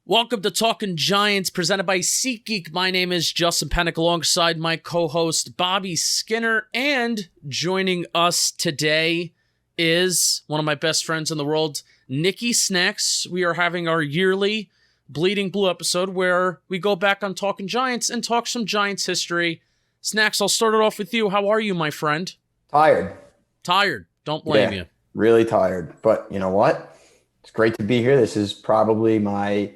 Welcome to Talking Giants, presented by SeatGeek. My name is Justin Penick, alongside my co-host Bobby Skinner, and joining us today is one of my best friends in the world, Nicky Snacks. We are having our yearly Bleeding Blue episode where we go back on Talking Giants and talk some Giants history. Snacks, I'll start it off with you. How are you, my friend? Tired. Tired. Don't blame you. Really tired. But you know what? It's great to be here. This is probably my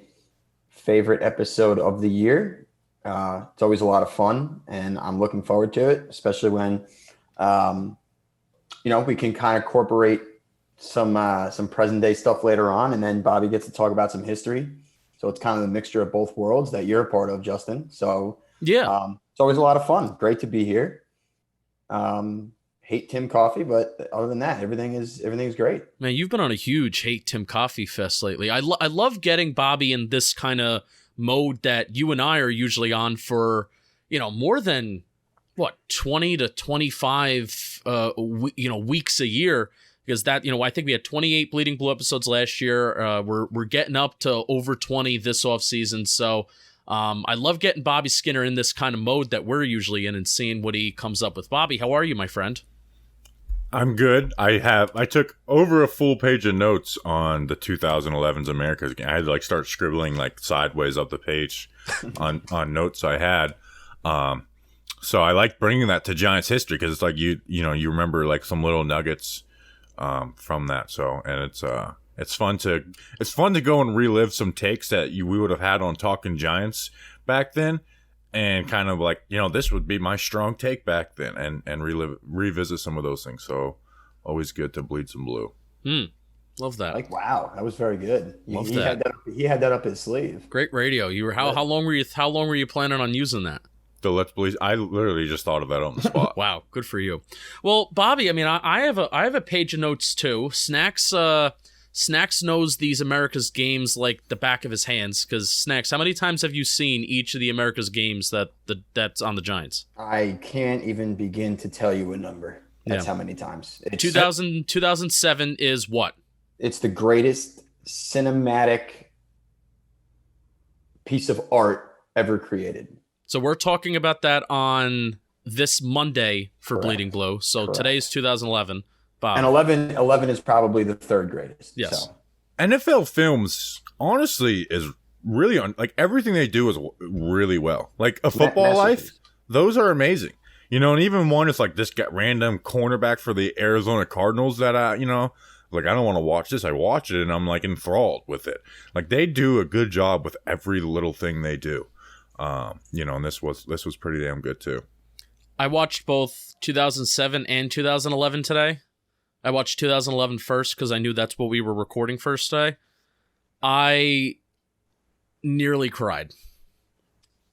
favorite episode of the year. It's always a lot of fun, and I'm looking forward to it, especially when, we can kind of incorporate some present day stuff later on, and then Bobby gets to talk about some history. So it's kind of a mixture of both worlds that you're a part of, Justin. So yeah, it's always a lot of fun. Great to be here. Hate Tim Coffee, but other than that, everything's great. Man, you've been on a huge Hate Tim Coffee fest lately. I love getting Bobby in this kind of mode that you and I are usually on for, more than 20 to 25 weeks a year, because that, I think we had 28 Bleeding Blue episodes last year. We're getting up to over 20 this off season. So I love getting Bobby Skinner in this kind of mode that we're usually in and seeing what he comes up with. Bobby, how are you, my friend? I'm good. I took over a full page of notes on the 2011's America's game. I had to start scribbling sideways up the page on notes I had. So I like bringing that to Giants history because it's you remember some little nuggets from that. So, and it's fun to go and relive some takes that we would have had on Talking Giants back then. And kind of this would be my strong take back then, and revisit some of those things. So always good to bleed some blue. Love that. Wow, that was very good. Love he that. He had that up his sleeve. Great radio. You were how long were you planning on using that? The Let's Bleed. I literally just thought of that on the spot. Wow, good for you. Well, Bobby, I have a page of notes too. Snacks knows these America's games like the back of his hands, because Snacks, how many times have you seen each of the America's games that's on the Giants? I can't even begin to tell you a number. That's how many times. 2007 is what? It's the greatest cinematic piece of art ever created. So we're talking about that on this Monday for Correct. Bleeding Blue. So Correct. Today's 2011. Bob. And 11 is probably the third greatest. Yes. So. NFL Films, honestly, is really everything they do is really well. Like A Football Life, those are amazing. And even one is this random cornerback for the Arizona Cardinals that I don't want to watch this. I watch it and I'm enthralled with it. They do a good job with every little thing they do. And this was pretty damn good too. I watched both 2007 and 2011 today. I watched 2011 first because I knew that's what we were recording first today. I nearly cried.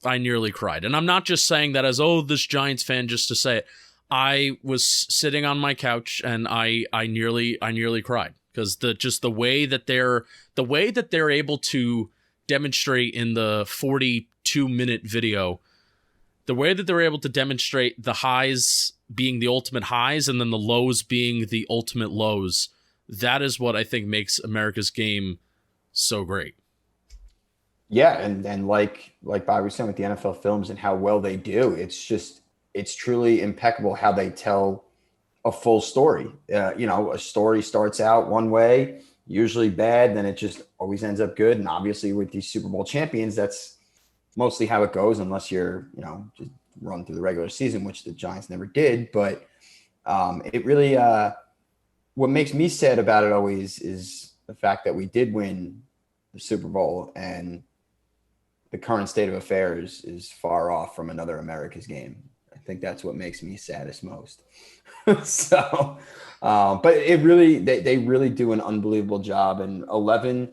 And I'm not just saying that as, this Giants fan just to say it. I was sitting on my couch and I nearly cried because the way that they're able to demonstrate in the 42-minute video, the way that they're able to demonstrate the highs being the ultimate highs and then the lows being the ultimate lows, that is what I think makes America's game so great. Yeah, and like Bobby was saying with the NFL Films and how well they do, it's truly impeccable how they tell a full story. A story starts out one way, usually bad, then it just always ends up good. And obviously with these Super Bowl champions, that's mostly how it goes, unless you're, just run through the regular season, which the Giants never did. But it really, what makes me sad about it always is the fact that we did win the Super Bowl and the current state of affairs is far off from another America's game. I think that's what makes me saddest most. So, but it really, they really do an unbelievable job. And 11,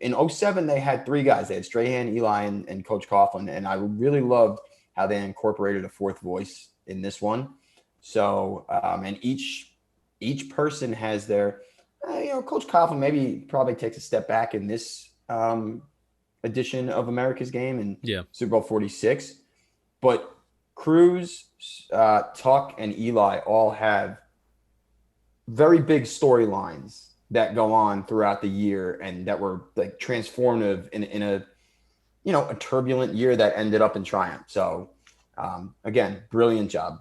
in 07, they had three guys. They had Strahan, Eli, and Coach Coughlin. And I really loved how they incorporated a fourth voice in this one. So, and each person has their, Coach Coughlin probably takes a step back in this edition of America's game and Super Bowl 46. But Cruz, Tuck, and Eli all have very big storylines that go on throughout the year and that were like transformative in a, a turbulent year that ended up in triumph. So again, brilliant job.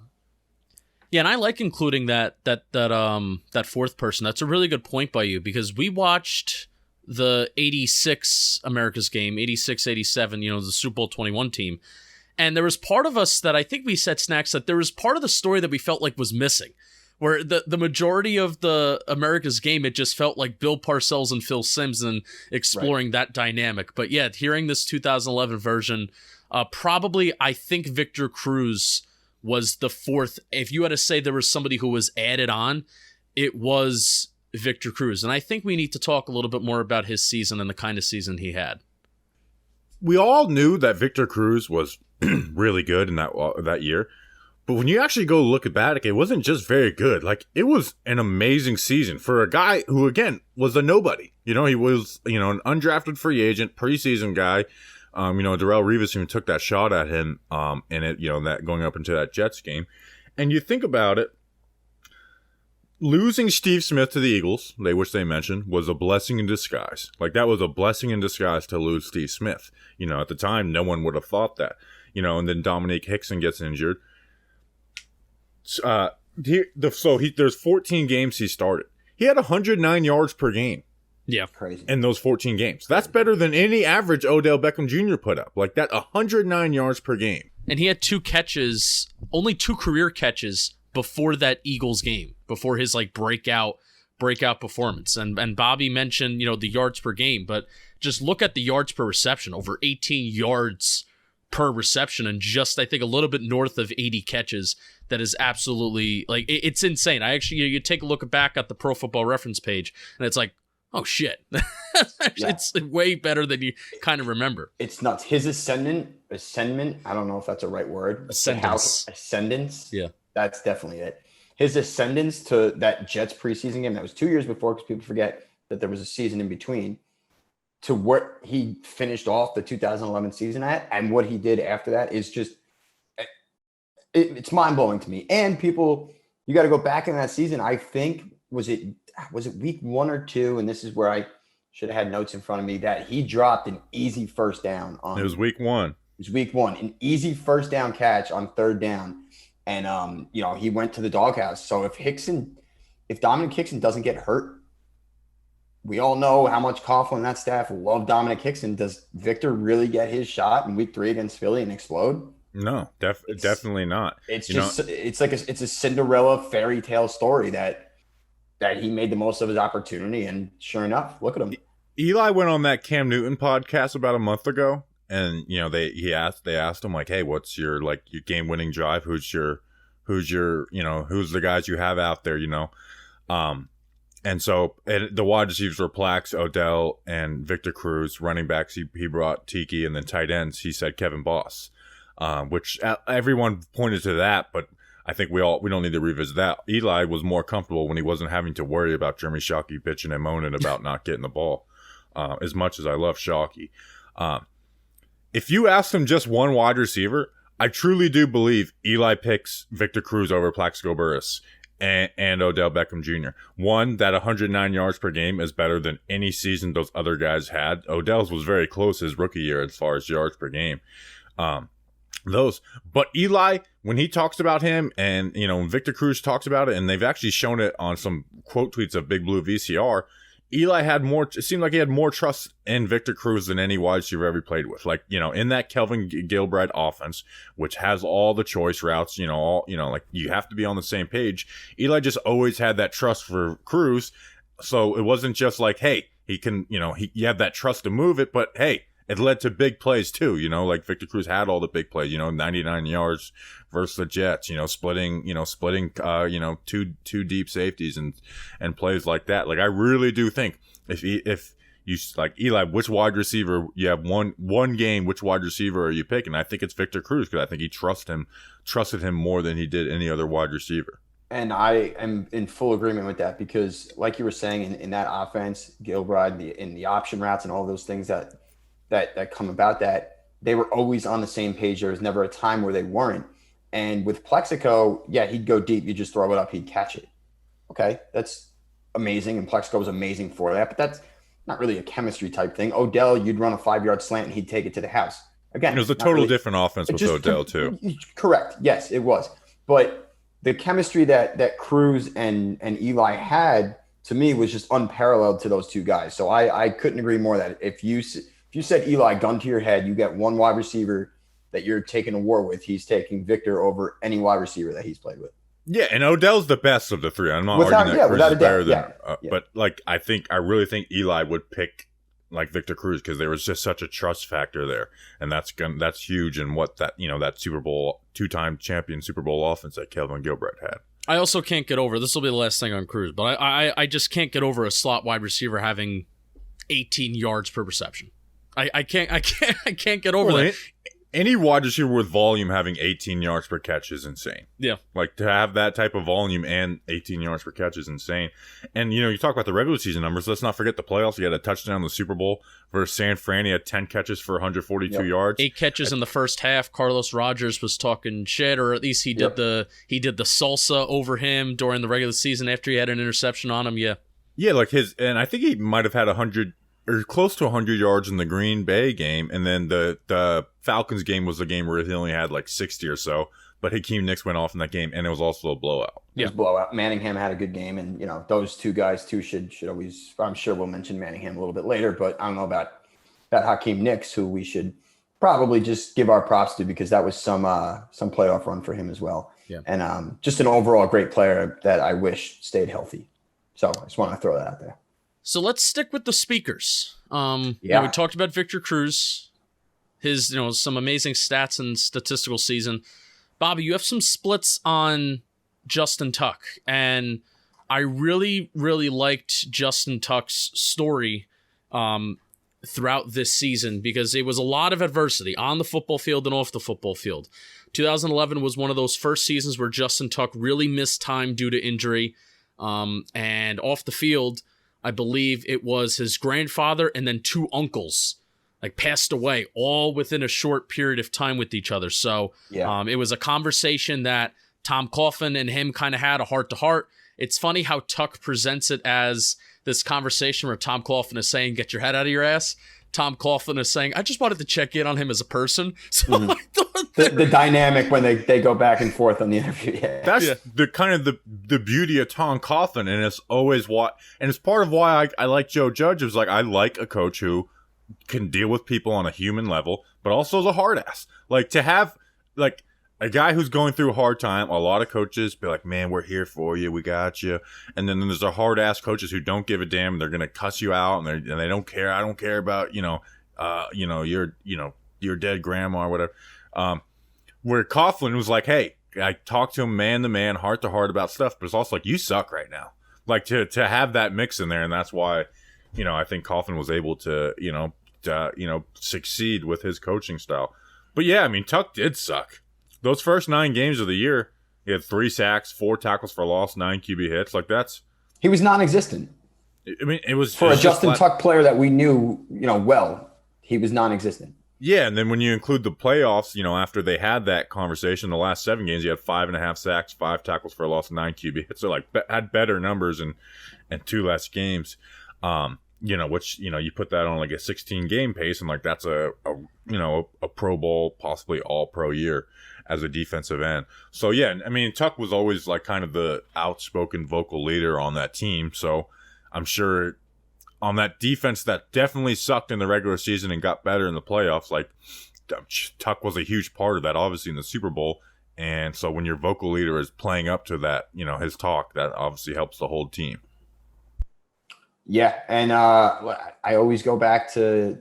Yeah, and I like including that fourth person. That's a really good point by you, because we watched the 86 America's game, 86, 87, the Super Bowl 21 team. And there was part of us that I think we said, Snacks, that there was part of the story that we felt like was missing, where the majority of the America's game, it just felt like Bill Parcells and Phil Simms and exploring that dynamic. But yeah, hearing this 2011 version, probably I think Victor Cruz was the fourth. If you had to say there was somebody who was added on, it was Victor Cruz. And I think we need to talk a little bit more about his season and the kind of season he had. We all knew that Victor Cruz was really good in that year. But when you actually go look at it wasn't just very good. Like, it was an amazing season for a guy who, again, was a nobody. He was, an undrafted free agent, preseason guy. Darrelle Revis even took that shot at him in it, that going up into that Jets game. And you think about it, losing Steve Smith to the Eagles, which they mentioned, was a blessing in disguise. Like, that was a blessing in disguise to lose Steve Smith. At the time, no one would have thought that. And then Dominique Hickson gets injured. There's 14 games he started. He had 109 yards per game. Yeah, crazy. In those 14 games. That's better than any average Odell Beckham Jr. put up. Like that, 109 yards per game. And he had only two career catches before that Eagles game, before his breakout performance. And Bobby mentioned, the yards per game, but just look at the yards per reception, over 18 yards per reception, and just, I think, a little bit north of 80 catches. That is absolutely, it's insane. You take a look back at the Pro Football Reference page, and it's like, oh shit. It's way better than you kind of remember. It's nuts. His ascendant, I don't know if that's a right word. Ascendance. Yeah. That's definitely it. His ascendance to that Jets preseason game, that was 2 years before, because people forget that there was a season in between, to what he finished off the 2011 season at, and what he did after that is just, it's mind-blowing to me. And people, you got to go back in that season. I think, was it week 1 or 2? And this is where I should have had notes in front of me, that he dropped an easy first down. It was week 1. It was week 1, an easy first down catch on third down. And, he went to the doghouse. So if Dominic Hickson doesn't get hurt, we all know how much Coughlin and that staff love Dominic Hickson. Does Victor really get his shot in week 3 against Philly and explode? No, definitely not. It's it's a Cinderella fairy tale story that he made the most of his opportunity, and sure enough, look at him. Eli went on that Cam Newton podcast about a month ago, and they asked him like, hey, what's your your game winning drive? Who's the guys you have out there? And so the wide receivers were Plax, Odell, and Victor Cruz. Running backs, he brought Tiki, and then tight ends, he said Kevin Boss. Which everyone pointed to that, but I think we don't need to revisit that. Eli was more comfortable when he wasn't having to worry about Jeremy Shockey bitching and moaning about not getting the ball. As much as I love Shockey, if you ask him just one wide receiver, I truly do believe Eli picks Victor Cruz over Plaxico Burress and Odell Beckham Jr. One, that 109 yards per game is better than any season those other guys had. Odell's was very close his rookie year as far as yards per game. But Eli, when he talks about him, and when Victor Cruz talks about it, and they've actually shown it on some quote tweets of Big Blue VCR, Eli it seemed like he had more trust in Victor Cruz than any wide receiver ever played with. In that Kelvin Gilbride offense, which has all the choice routes, you have to be on the same page. Eli just always had that trust for Cruz. So it wasn't just like, hey, he can, you have that trust to move it, but hey, it led to big plays too, Victor Cruz had all the big plays, 99 yards versus the Jets, splitting two deep safeties and plays like that. I really do think if you Eli, which wide receiver, you have one game, which wide receiver are you picking? I think it's Victor Cruz, because I think he trusted him more than he did any other wide receiver. And I am in full agreement with that, because like you were saying, in that offense, Gilbride, in the option routes and all those things that come about, that they were always on the same page. There was never a time where they weren't. And with Plexico, yeah, he'd go deep. You just throw it up, he'd catch it. Okay, that's amazing, and Plexico was amazing for that. But that's not really a chemistry type thing. Odell, you'd run a 5-yard slant and he'd take it to the house. Again, it was a total different offense with Odell too. Correct. Yes, it was. But the chemistry that Cruz and Eli had, to me, was just unparalleled to those two guys. So I couldn't agree more that if you said Eli, gun to your head, you get one wide receiver that you're taking a war with, he's taking Victor over any wide receiver that he's played with. Yeah, and Odell's the best of the three. I'm not arguing that Cruz is better than, but like I really think Eli would pick like Victor Cruz because there was just such a trust factor there, and that's huge in what that Super Bowl 2-time champion Super Bowl offense that Kelvin Gilbreth had. I also can't get over, this will be the last thing on Cruz, but I just can't get over a slot wide receiver having 18 yards per reception. I can't get over that. Any wide receiver with volume having 18 yards per catch is insane. Yeah. Like, to have that type of volume and 18 yards per catch is insane. And, you talk about the regular season numbers. Let's not forget the playoffs. He had a touchdown in the Super Bowl versus San Fran. He had 10 catches for 142 yards. 8 catches in the first half. Carlos Rogers was talking shit, or at least he did the salsa over him during the regular season after he had an interception on him. Yeah. Yeah, like and I think he might have had 100 or close to 100 yards in the Green Bay game, and then the Falcons game was the game where he only had like 60 or so, but Hakeem Nicks went off in that game, and it was also a blowout. It was a blowout. Manningham had a good game, and those two guys too should always, I'm sure we'll mention Manningham a little bit later, but I don't know about Hakeem Nicks, who we should probably just give our props to, because that was some playoff run for him as well. Yeah. And just an overall great player that I wish stayed healthy. So I just want to throw that out there. So let's stick with the speakers. We talked about Victor Cruz, his some amazing stats and statistical season. Bobby, you have some splits on Justin Tuck, and I really, really liked Justin Tuck's story throughout this season, because it was a lot of adversity on the football field and off the football field. 2011 was one of those first seasons where Justin Tuck really missed time due to injury, and off the field, I believe it was his grandfather and then 2 uncles passed away all within a short period of time with each other. So it was a conversation that Tom Coughlin and him kind of had, a heart-to-heart. It's funny how Tuck presents it as this conversation where Tom Coughlin is saying, get your head out of your ass. Tom Coughlin is saying, I just wanted to check in on him as a person. So I thought the dynamic when they go back and forth on the interview. Yeah. That's the kind of the beauty of Tom Coughlin, and it's always and it's part of why I like Joe Judge. It was like, I like a coach who can deal with people on a human level, but also is a hard ass. Like, to have a guy who's going through a hard time, a lot of coaches be like, man, we're here for you, we got you. And then there's the hard ass coaches who don't give a damn, and they're gonna cuss you out, and they don't care. I don't care about your dead grandma or whatever. Where Coughlin was like, hey, I talked to him man to man, heart to heart about stuff, but it's also like, you suck right now. Like, to have that mix in there, and that's why, I think Coughlin was able to succeed with his coaching style. But yeah, I mean, Tuck did suck. Those first 9 games of the year, he had 3 sacks, 4 tackles for loss, 9 QB hits. He was non-existent. I mean, it was for a Justin Tuck player that we knew, well. He was non-existent. Yeah, and then when you include the playoffs, after they had that conversation, the last 7 games, he had 5.5 sacks, 5 tackles for a loss, 9 QB hits. So had better numbers and 2 less games. Which you put that on like a 16 game pace, and that's a Pro Bowl, possibly All Pro year as a defensive end. So yeah, I mean, Tuck was always kind of the outspoken vocal leader on that team. So I'm sure on that defense that definitely sucked in the regular season and got better in the playoffs, Tuck was a huge part of that, obviously, in the Super Bowl. And so when your vocal leader is playing up to that, his talk, that obviously helps the whole team. Yeah, and I always go back to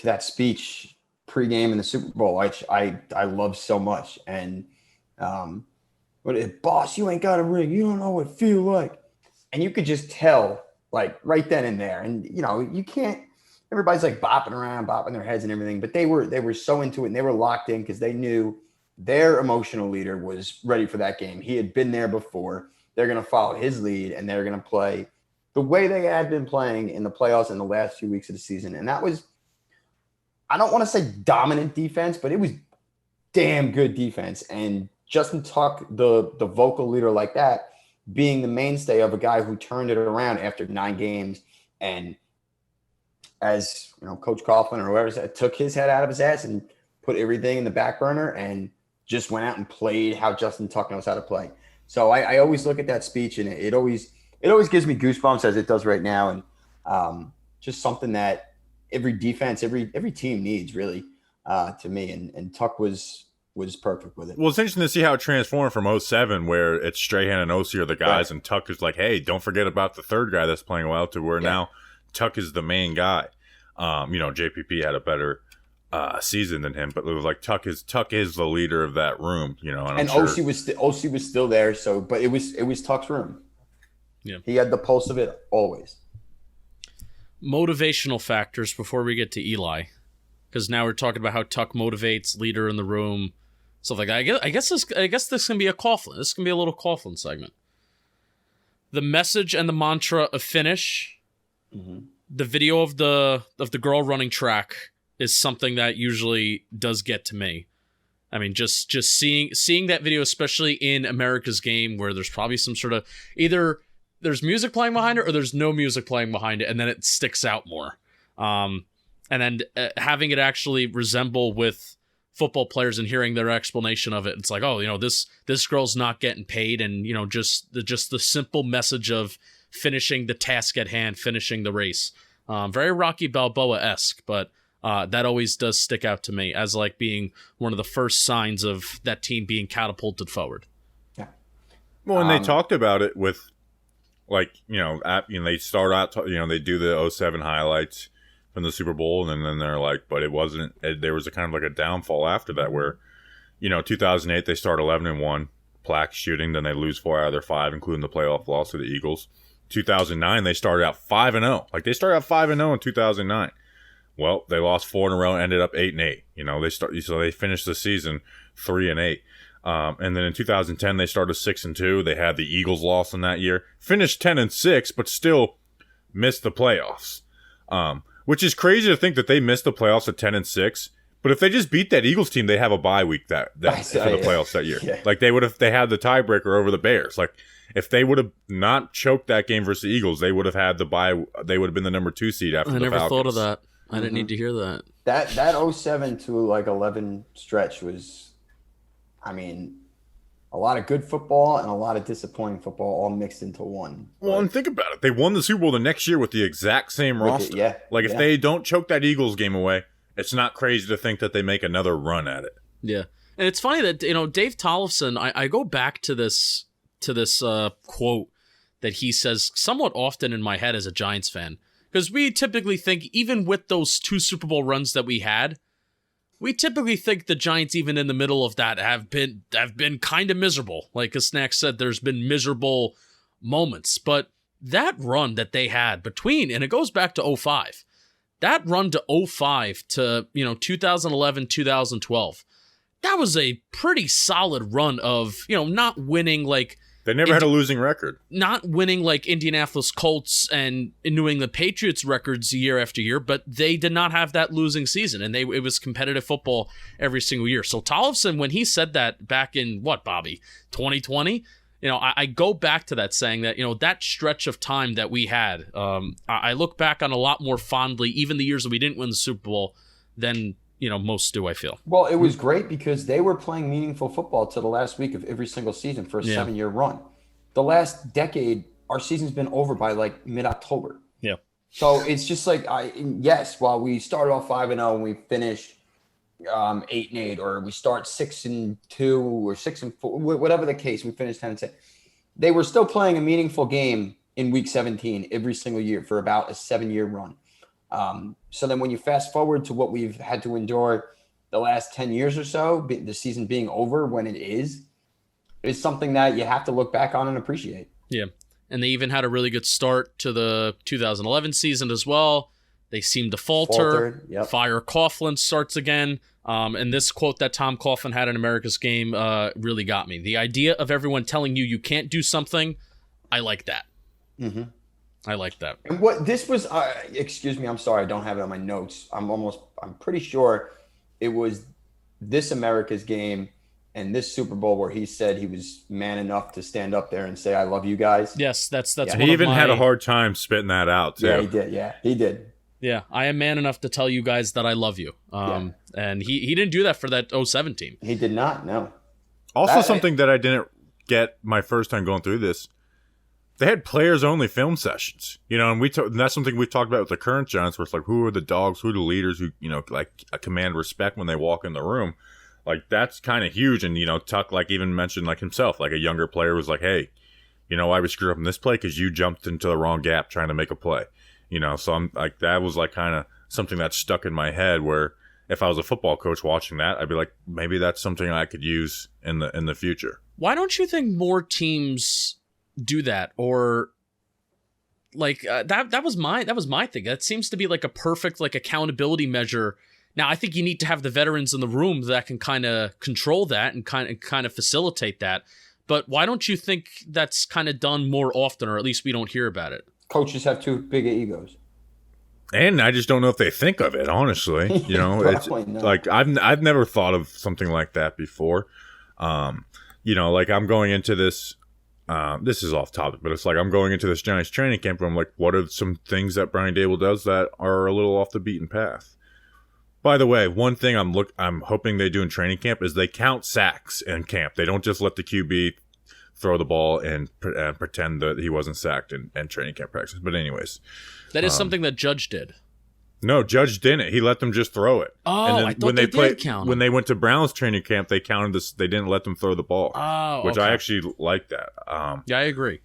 that speech pregame in the Super Bowl, which I love so much. And boss, you ain't got a ring. You don't know what it feel like. And you could just tell, right then and there. And you can't. Everybody's bopping around, bopping their heads and everything. But they were so into it, and they were locked in because they knew their emotional leader was ready for that game. He had been there before. They're going to follow his lead, and they're going to play the way they had been playing in the playoffs in the last few weeks of the season. And that was, I don't want to say dominant defense, but it was damn good defense. And Justin Tuck, the vocal leader like that, being the mainstay of a guy who turned it around after 9 games. And as you know, Coach Coughlin or whoever said, took his head out of his ass and put everything in the back burner and just went out and played how Justin Tuck knows how to play. So I always look at that speech, and it always gives me goosebumps, as it does right now. And just something that every defense, every team needs, really, to me. And Tuck was perfect with it. Well, it's interesting to see how it transformed from 07, where it's Strahan and Osi are the guys, right, and Tuck is like, hey, don't forget about the third guy that's playing well, to where now Tuck is the main guy. JPP had a better season than him, but it was like Tuck is the leader of that room, and Osi was still there. So, but it was Tuck's room. Yeah, he had the pulse of it always. Motivational factors before we get to Eli, because now we're talking about how Tuck motivates, leader in the room, stuff like that. I guess this can be a Coughlin. This can be a little Coughlin segment. The message and the mantra of finish. Mm-hmm. The video of the girl running track is something that usually does get to me. I mean, just seeing that video, especially in America's Game, where there's probably some sort of either there's music playing behind it or there's no music playing behind it, and then it sticks out more. And then having it actually resemble with football players and hearing their explanation of it, it's like, oh, this girl's not getting paid, and just the simple message of finishing the task at hand, finishing the race. Very Rocky Balboa-esque, but that always does stick out to me as like being one of the first signs of that team being catapulted forward. Yeah. Well, and they talked about it with, like, they start out, they do the 07 highlights from the Super Bowl, and then they're like, but it wasn't, there was a kind of like a downfall after that where, 2008, they start 11-1, plaque shooting, then they lose 4 out of their 5, including the playoff loss to the Eagles. 2009, they started out 5-0. Like, they started out 5-0 in 2009. Well, they lost 4 in a row and ended up 8-8. So they finished the season 3-8. And then in 2010, they started 6-2. They had the Eagles loss in that year. Finished 10-6, but still missed the playoffs. Which is crazy to think that they missed the playoffs at 10-6. But if they just beat that Eagles team, they'd have a bye week for the playoffs that year. Yeah. Like, they had the tiebreaker over the Bears. Like, if they would have not choked that game versus the Eagles, they would have had the bye. They would have been the number 2 seed after the Falcons. I never thought of that. I didn't need to hear that. That 07 to 11 stretch was, I mean, a lot of good football and a lot of disappointing football all mixed into one. Well, and think about it. They won the Super Bowl the next year with the exact same roster. If they don't choke that Eagles game away, it's not crazy to think that they make another run at it. Yeah. And it's funny that, Dave Tollefson, I go back to this quote that he says somewhat often in my head as a Giants fan, because we typically think, even with those 2 Super Bowl runs that we had, we typically think the Giants, even in the middle of that, have been kind of miserable. Like as Snacks said, there's been miserable moments, but that run that they had between, and it goes back to 05, that run to 05 to 2011, 2012, that was a pretty solid run of not winning like. They never had a losing record. Not winning like Indianapolis Colts and New England Patriots records year after year, but they did not have that losing season, and it was competitive football every single year. So Tollefson, when he said that back in, 2020, I go back to that, saying that, that stretch of time that we had, I look back on a lot more fondly, even the years that we didn't win the Super Bowl, than most do, I feel. Well, it was great because they were playing meaningful football to the last week of every single season for a 7-year run. The last decade, our season's been over by like mid-October. Yeah. So it's just like, while we started off 5-0 and we finish 8-8, or we start 6-2 or 6-4, whatever the case, we finished 10-6. They were still playing a meaningful game in week 17 every single year for about a 7-year run. So then when you fast forward to what we've had to endure the last 10 years or so, the season being over when it is something that you have to look back on and appreciate. Yeah. And they even had a really good start to the 2011 season as well. They seemed to falter. Yep. Fire Coughlin starts again. And this quote that Tom Coughlin had in America's Game really got me. The idea of everyone telling you can't do something, I like that. Mm-hmm. I like that. And what this was, excuse me, I'm sorry, I don't have it on my notes. I'm pretty sure it was this America's Game and this Super Bowl where he said he was man enough to stand up there and say, "I love you guys." Yes, that's Yeah. one He of even my, had a hard time spitting that out too. Yeah, he did. Yeah, he did. Yeah, I am man enough to tell you guys that I love you. And he didn't do that for that '07 team. He did not. No. Also, something that I didn't get my first time going through this, they had players-only film sessions, and that's something we talked about with the current Giants, where it's like, who are the dogs, who are the leaders, who, like, command respect when they walk in the room. Like, that's kind of huge. And, Tuck, like, even mentioned, like, himself, like, a younger player was like, hey, why we screwed up in this play? Because you jumped into the wrong gap trying to make a play. So I'm like, that was, like, kind of something that stuck in my head, where if I was a football coach watching that, I'd be like, maybe that's something I could use in the future. Why don't you think more teams do that? Or like that was my thing. That seems to be like a perfect like accountability measure. Now I think you need to have the veterans in the room that can kind of control that and kind of facilitate that. But why don't you think that's kind of done more often, or at least we don't hear about it? Coaches have too big of egos. And I just don't know if they think of it, honestly. It's like I've never thought of something like that before. Like I'm going into this. This is off topic, but it's like I'm going into this Giants training camp, and I'm like, what are some things that Brian Dable does that are a little off the beaten path? By the way, one thing I'm hoping they do in training camp is they count sacks in camp. They don't just let the QB throw the ball and pretend that he wasn't sacked in training camp practice. But anyways. That is something that Judge did. No, Judge didn't. He let them just throw it. Oh, and then I thought they did count them. When they went to Browns training camp, they counted this. They didn't let them throw the ball. Oh, which okay. I actually like that. Yeah, I agree.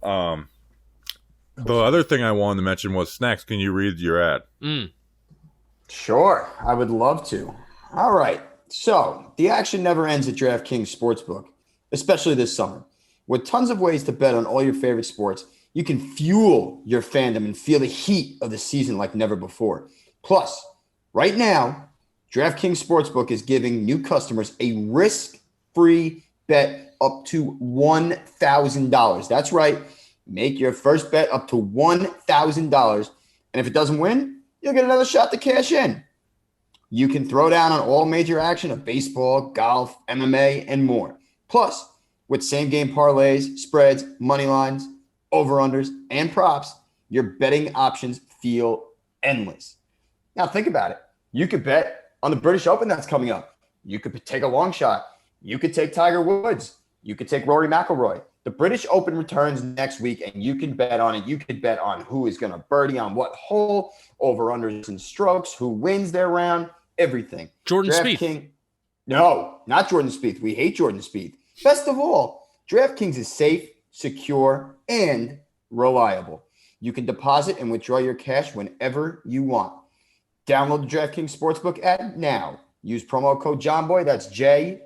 The other thing I wanted to mention was Snacks. Can you read your ad? Sure, I would love to. All right. So the action never ends at DraftKings Sportsbook, especially this summer. With tons of ways to bet on all your favorite sports, you can fuel your fandom and feel the heat of the season like never before. Plus, right now, DraftKings Sportsbook is giving new customers a risk-free bet up to $1,000. That's right. Make your first bet up to $1,000. And if it doesn't win, you'll get another shot to cash in. You can throw down on all major action of baseball, golf, MMA, and more. Plus, with same-game parlays, spreads, money lines, over-unders, and props, your betting options feel endless. Now think about it. You could bet on the British Open that's coming up. You could take a long shot. You could take Tiger Woods. You could take Rory McIlroy. The British Open returns next week, and you can bet on it. You could bet on who is going to birdie on what hole, over-unders and strokes, who wins their round, everything. Jordan Spieth. No, not Jordan Spieth. We hate Jordan Spieth. Best of all, DraftKings is safe, secure, and reliable. You can deposit and withdraw your cash whenever you want. Download the DraftKings Sportsbook app now. Use promo code JOHNBOY. That's JOMBOY.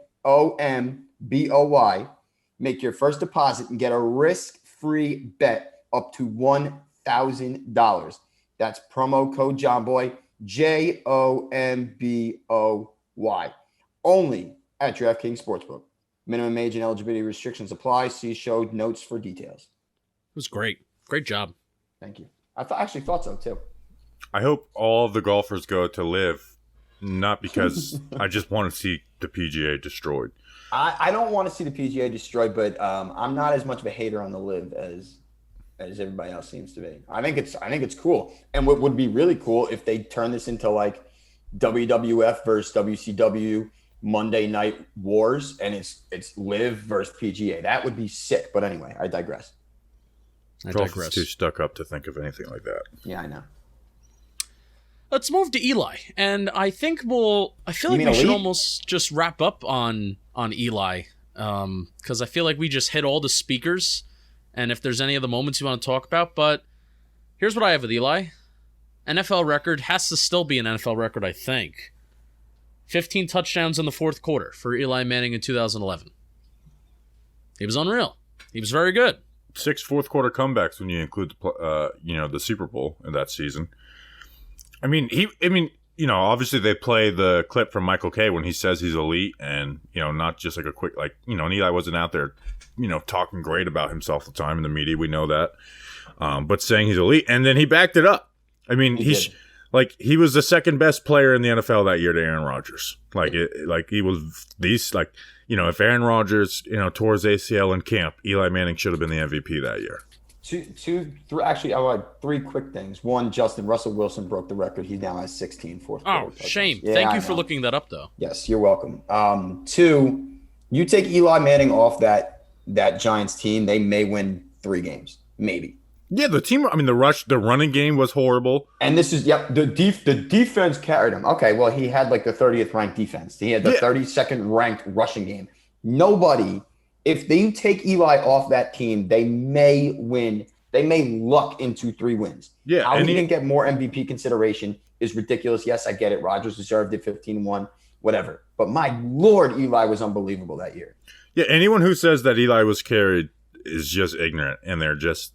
Make your first deposit and get a risk-free bet up to $1,000. That's promo code JOHNBOY, JOMBOY. Only at DraftKings Sportsbook. Minimum age and eligibility restrictions apply. See show notes for details. It was great. Great job. Thank you. I actually thought so, too. I hope all of the golfers go to live, not because I just want to see the PGA destroyed. I don't want to see the PGA destroyed, but I'm not as much of a hater on the live as everybody else seems to be. I think it's cool. And what would be really cool if they turn this into like WWF versus WCW Monday Night Wars, and it's live versus PGA. That would be sick. But anyway, I digress. Golf is too stuck up to think of anything like that. Yeah, I know. Let's move to Eli, and I think I feel like we should almost just wrap up on Eli, because I feel like we just hit all the speakers, and if there's any other moments you want to talk about, but here's what I have with Eli. NFL record has to still be an NFL record, I think. 15 touchdowns in the fourth quarter for Eli Manning in 2011. He was unreal. He was very good. 6 fourth quarter comebacks when you include the Super Bowl in that season. Obviously they play the clip from Michael Kay when he says he's elite, and not just like a quick and Eli wasn't out there talking great about himself all the time in the media. We know that, but saying he's elite, and then he backed it up. He was the second best player in the NFL that year to Aaron Rodgers. He was if Aaron Rodgers, tore his ACL in camp, Eli Manning should have been the MVP that year. Actually, I want 3 quick things. One, Russell Wilson broke the record. He now has 16 fourth quarter touchdowns. Shame. Yeah, Thank you for looking that up, though. Yes, you're welcome. 2, you take Eli Manning off that Giants team, they may win 3 games, maybe. Yeah, the team. I mean, the running game was horrible. And this is the defense carried him. Okay, well, he had like the 30th ranked defense. He had the 32nd ranked rushing game. Nobody. If they take Eli off that team, they may win. They may luck into 3 wins. Yeah, how he didn't get more MVP consideration is ridiculous. Yes, I get it. Rodgers deserved it, 15-1, whatever. But my Lord, Eli was unbelievable that year. Yeah, anyone who says that Eli was carried is just ignorant, and they're just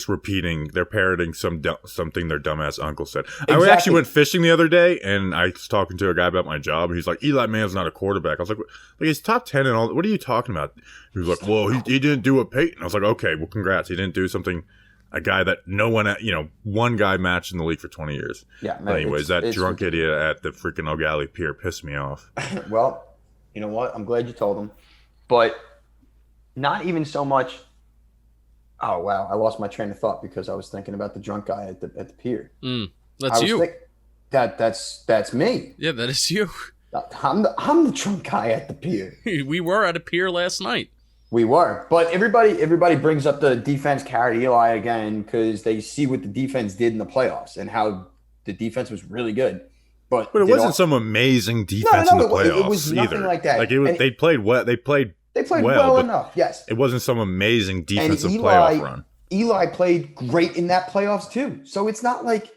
repeating, they're parroting something their dumbass uncle said. Exactly. I actually went fishing the other day, and I was talking to a guy about my job, and he's like, Eli Manning's not a quarterback. I was like he's top 10 and all. What are you talking about? He was like, well, he didn't do what Peyton. I was like, okay, well, congrats. He didn't do something, a guy that no one, one guy matched in the league for 20 years. Yeah. Man, anyways, that drunk idiot at the freaking O'Galley Pier pissed me off. Well, you know what? I'm glad you told him. But not even so much. Oh, wow. I lost my train of thought because I was thinking about the drunk guy at the pier. That's you. That's me. Yeah, that is you. I'm the drunk guy at the pier. We were at a pier last night. We were. But everybody brings up the defense carried Eli again because they see what the defense did in the playoffs and how the defense was really good. But it wasn't some amazing defense in the playoffs. It was nothing either. Like that. Like they played well. They played well enough, yes. It wasn't some amazing defensive playoff run. Eli played great in that playoffs too. So it's not like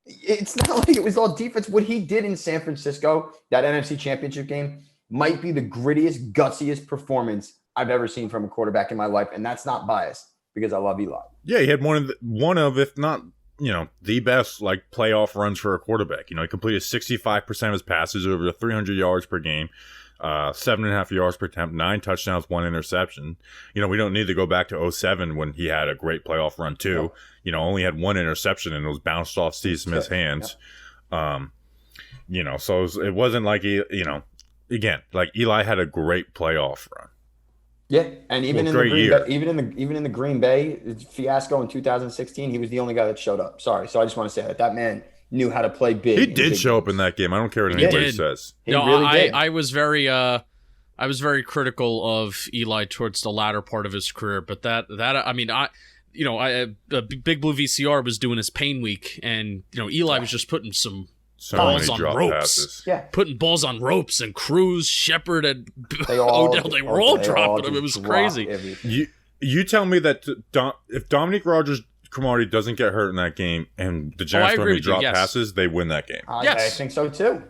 it was all defense. What he did in San Francisco, that NFC Championship game, might be the grittiest, gutsiest performance I've ever seen from a quarterback in my life, and that's not biased because I love Eli. Yeah, he had one of if not the best playoff runs for a quarterback. He completed 65% of his passes, over 300 yards per game. 7.5 yards per attempt, 9 touchdowns, 1 interception. We don't need to go back to 2007 when he had a great playoff run too. No. Only had 1 interception and it was bounced off Steve Smith's hands. Yeah. So it wasn't like again, Eli had a great playoff run. Yeah, and even in the Green Bay fiasco in 2016, he was the only guy that showed up. Sorry, so I just want to say that man knew how to play big. He did show up in that game. I don't care what anybody says. He really did. I was very critical of Eli towards the latter part of his career, but Big Blue VCR was doing his pain week, and Eli was just putting some balls on ropes. Passes. Yeah, putting balls on ropes, and Cruz, Shepard, and Odell, they were all dropping them. It was crazy. You tell me that if Dominique Rodgers-Cromartie doesn't get hurt in that game, and the Giants don't drop passes, they win that game. I think so too.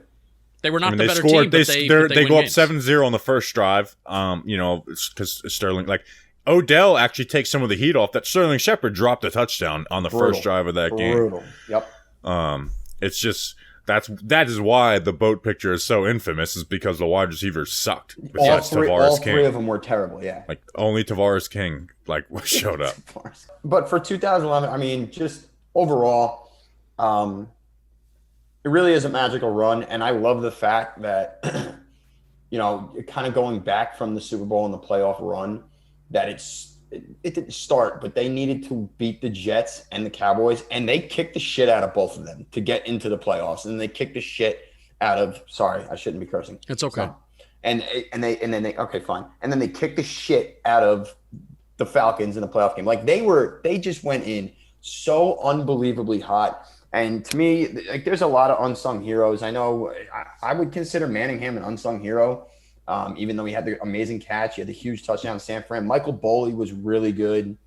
They were not the better team, but they go up games. 7-0 on the first drive. Because Sterling, Odell actually takes some of the heat off. That Sterling Shepard dropped a touchdown on the first drive of that game. Brutal. Yep. It's just that is why the boat picture is so infamous, is because the wide receivers sucked. All three of them were terrible. Yeah. Only Tavares King showed up. But for 2011, just overall, it really is a magical run, and I love the fact that kind of going back from the Super Bowl and the playoff run, that it didn't start, but they needed to beat the Jets and the Cowboys, and they kicked the shit out of both of them to get into the playoffs, and they kicked the shit out of. Sorry, I shouldn't be cursing. It's okay. And then they okay, fine, and then they kicked the shit out of the Falcons in the playoff game. They just went in so unbelievably hot. And to me, there's a lot of unsung heroes. I know I would consider Manningham an unsung hero, even though he had the amazing catch. He had the huge touchdown in San Fran. Michael Boley was really good.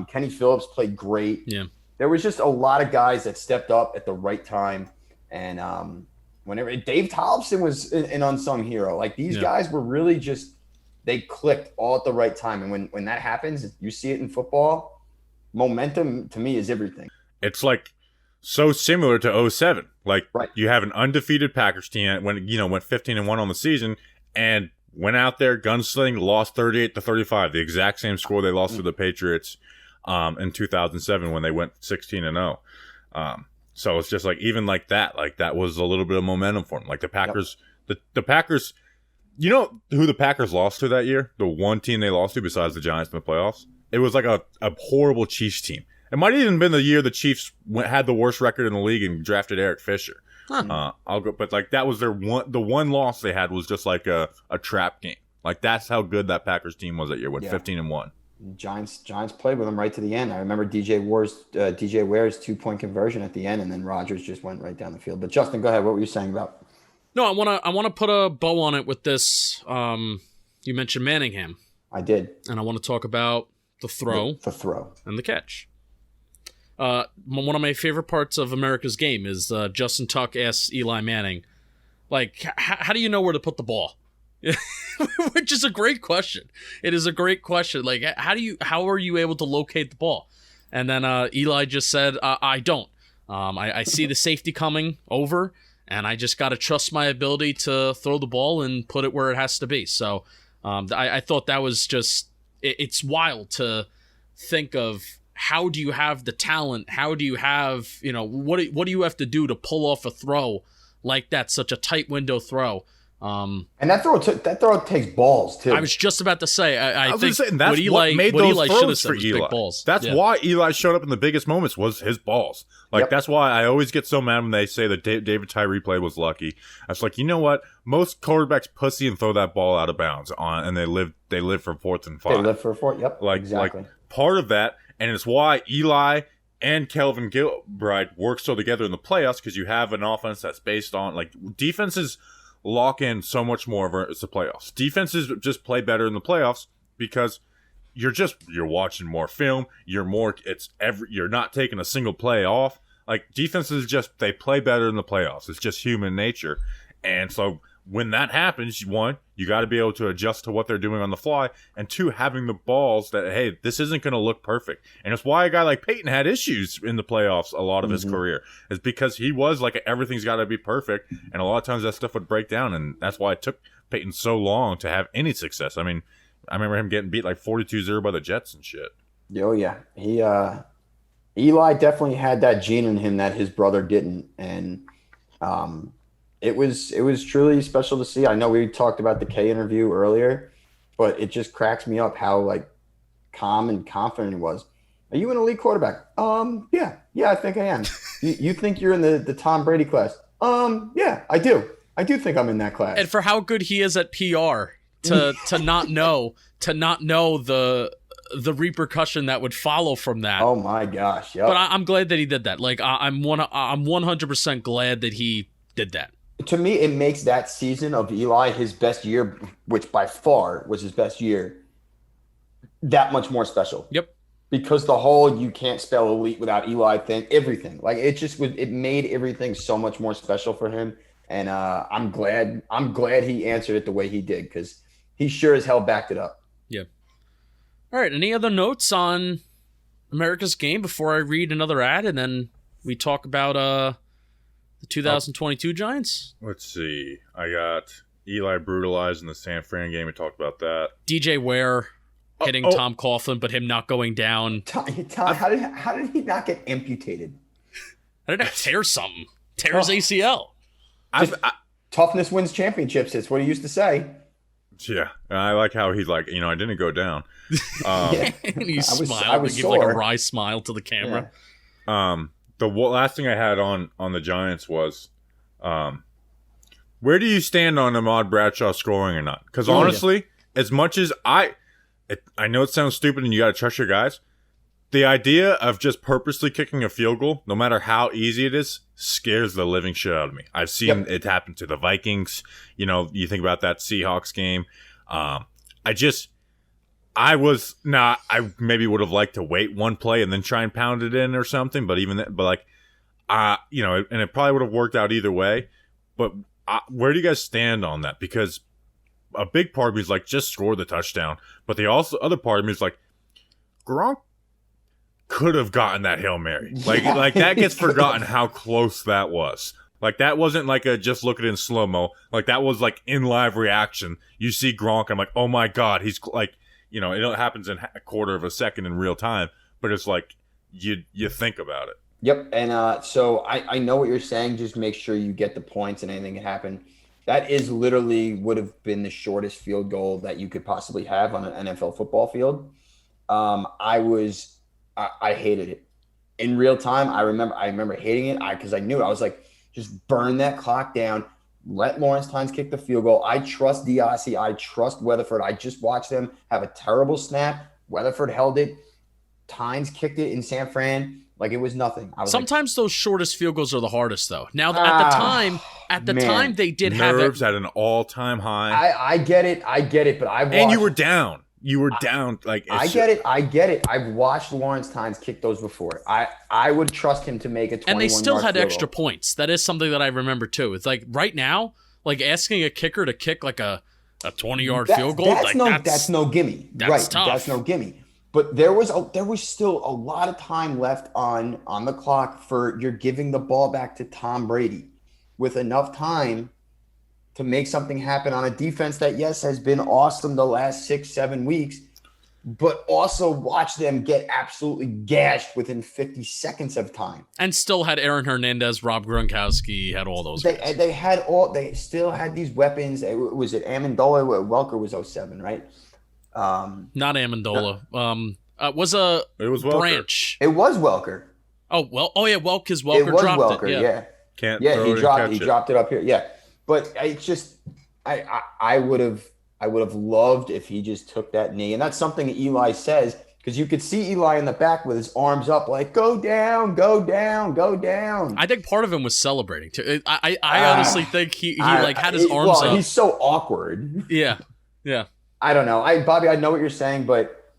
Kenny Phillips played great. Yeah. There was just a lot of guys that stepped up at the right time. And whenever Dave Tollefson was an unsung hero. These guys were really they clicked all at the right time. And when that happens, you see it in football, momentum to me is everything. It's so similar to 2007. Right. You have an undefeated Packers team went 15-1 on the season and went out there gunsling, lost 38-35, the exact same score they lost to the Patriots in 2007 when they went 16-0. So it's just even that was a little bit of momentum for them. The Packers, the Packers You know who the Packers lost to that year? The one team they lost to besides the Giants in the playoffs? It was like a horrible Chiefs team. It might have even been the year the Chiefs had the worst record in the league and drafted Eric Fisher. But like that was the one loss they had was just like a trap game. Like that's how good that Packers team was that year, 15-1. Giants played with them right to the end. I remember DJ Ware's 2-point conversion at the end, and then Rodgers just went right down the field. But Justin, go ahead. What were you saying about? No, I wanna put a bow on it with this. You mentioned Manningham. I did, and I want to talk about the throw, and the catch. One of my favorite parts of America's Game is Justin Tuck asks Eli Manning, like, how do you know where to put the ball? Which is a great question. It is a great question. Like, how are you able to locate the ball? And then Eli just said, I don't. I see the safety coming over, and I just got to trust my ability to throw the ball and put it where it has to be. So I thought that was just, it's wild to think of. How do you have the talent? How do you have, what do you have to do to pull off a throw like that, such a tight window throw? And that throw takes balls too. I was just about to say, I think saying, that's what made those throws for Eli. Big balls. That's why Eli showed up in the biggest moments was his balls. Like that's why I always get so mad when they say that David Tyree play was lucky. I was like, you know what? Most quarterbacks pussy and throw that ball out of bounds and they live for 4th and 5. They live for a 4th. Yep. Exactly. Like part of that. And it's why Eli and Kelvin Gilbride work so together in the playoffs because you have an offense that's based on like defenses lock in so much more versus the playoffs. Defenses just play better in the playoffs because you're watching more film. You're not taking a single play off. Like defenses they play better in the playoffs. It's just human nature. And so when that happens, one, you got to be able to adjust to what they're doing on the fly, and two, having the balls that, hey, this isn't going to look perfect. And it's why a guy like Peyton had issues in the playoffs a lot of his career, is because he was like, everything's got to be perfect, and a lot of times that stuff would break down, and that's why it took Peyton so long to have any success. I mean, I remember him getting beat like 42-0 by the Jets and shit. Oh, yeah. Eli definitely had that gene in him that his brother didn't, and it was truly special to see. I know we talked about the K interview earlier, but it just cracks me up how like calm and confident he was. Are you an elite quarterback? Yeah, I think I am. You think you're in the Tom Brady class? Yeah, I do. I do think I'm in that class. And for how good he is at PR to not know the repercussion that would follow from that. Oh my gosh! Yep. But I'm glad that he did that. Like I'm 100% glad that he did that. To me, it makes that season of Eli his best year, which by far was his best year, that much more special. Yep. Because the whole you can't spell elite without Eli thing, everything. Like it made everything so much more special for him. And I'm glad he answered it the way he did, because he sure as hell backed it up. Yeah. All right. Any other notes on America's Game before I read another ad and then we talk about the 2022 Giants? Let's see. I got Eli brutalized in the San Fran game. We talked about that. DJ Ware hitting Tom Coughlin, but him not going down. Tom, how did he not get amputated? How did I tear something? Tear his ACL. Toughness wins championships. It's what he used to say. Yeah, and I like how he's like, I didn't go down. And he smiled and gave like a wry smile to the camera. Yeah. The last thing I had on the Giants was, where do you stand on Ahmad Bradshaw scoring or not? Because honestly, as much as I know it sounds stupid and you got to trust your guys, the idea of just purposely kicking a field goal, no matter how easy it is, scares the living shit out of me. I've seen it happen to the Vikings. You think about that Seahawks game. I maybe would have liked to wait one play and then try and pound it in or something. But and it probably would have worked out either way. But where do you guys stand on that? Because a big part of me is like, just score the touchdown. But the other part of me is like, Gronk could have gotten that Hail Mary. Like that gets forgotten how close that was. Like that wasn't like just look at it in slow-mo. Like that was like in live reaction. You see Gronk, I'm like, oh my God, he's like, it happens in a quarter of a second in real time, but it's like you think about it. Yep. And so I know what you're saying. Just make sure you get the points and anything can happen. That is literally would have been the shortest field goal that you could possibly have on an NFL football field. I hated it in real time. I remember hating it because I knew it. I was like, just burn that clock down. Let Lawrence Tynes kick the field goal. I trust Diassi. I trust Weatherford. I just watched them have a terrible snap. Weatherford held it. Tynes kicked it in San Fran like it was nothing. Sometimes those shortest field goals are the hardest, though. Now, at the time, they did have nerves at an all-time high. I get it, but and you were down. You were down. Like I get it. I've watched Lawrence Tynes kick those before. I would trust him to make a 21-yard and they still had extra goal. points. That is something that I remember too. It's like right now, like asking a kicker to kick like a 20-yard field goal. That's no gimme. That's tough. That's no gimme. But there was still a lot of time left on the clock for you're giving the ball back to Tom Brady with enough time to make something happen on a defense that, yes, has been awesome the last 6-7 weeks, but also watch them get absolutely gashed within 50 seconds of time. And still had Aaron Hernandez, Rob Gronkowski, had all those guys. They still had these weapons. Was it Amendola? Welker was 07, right? Not Amendola. It was Welker. Branch. It was Welker. Welker dropped it. Yeah. He dropped it up here. Yeah. But it's just, I would have loved if he just took that knee. And that's something that Eli says, because you could see Eli in the back with his arms up, like, go down, go down, go down. I think part of him was celebrating too. I honestly think he had his arms up. He's so awkward. Yeah. I don't know. Bobby, I know what you're saying, but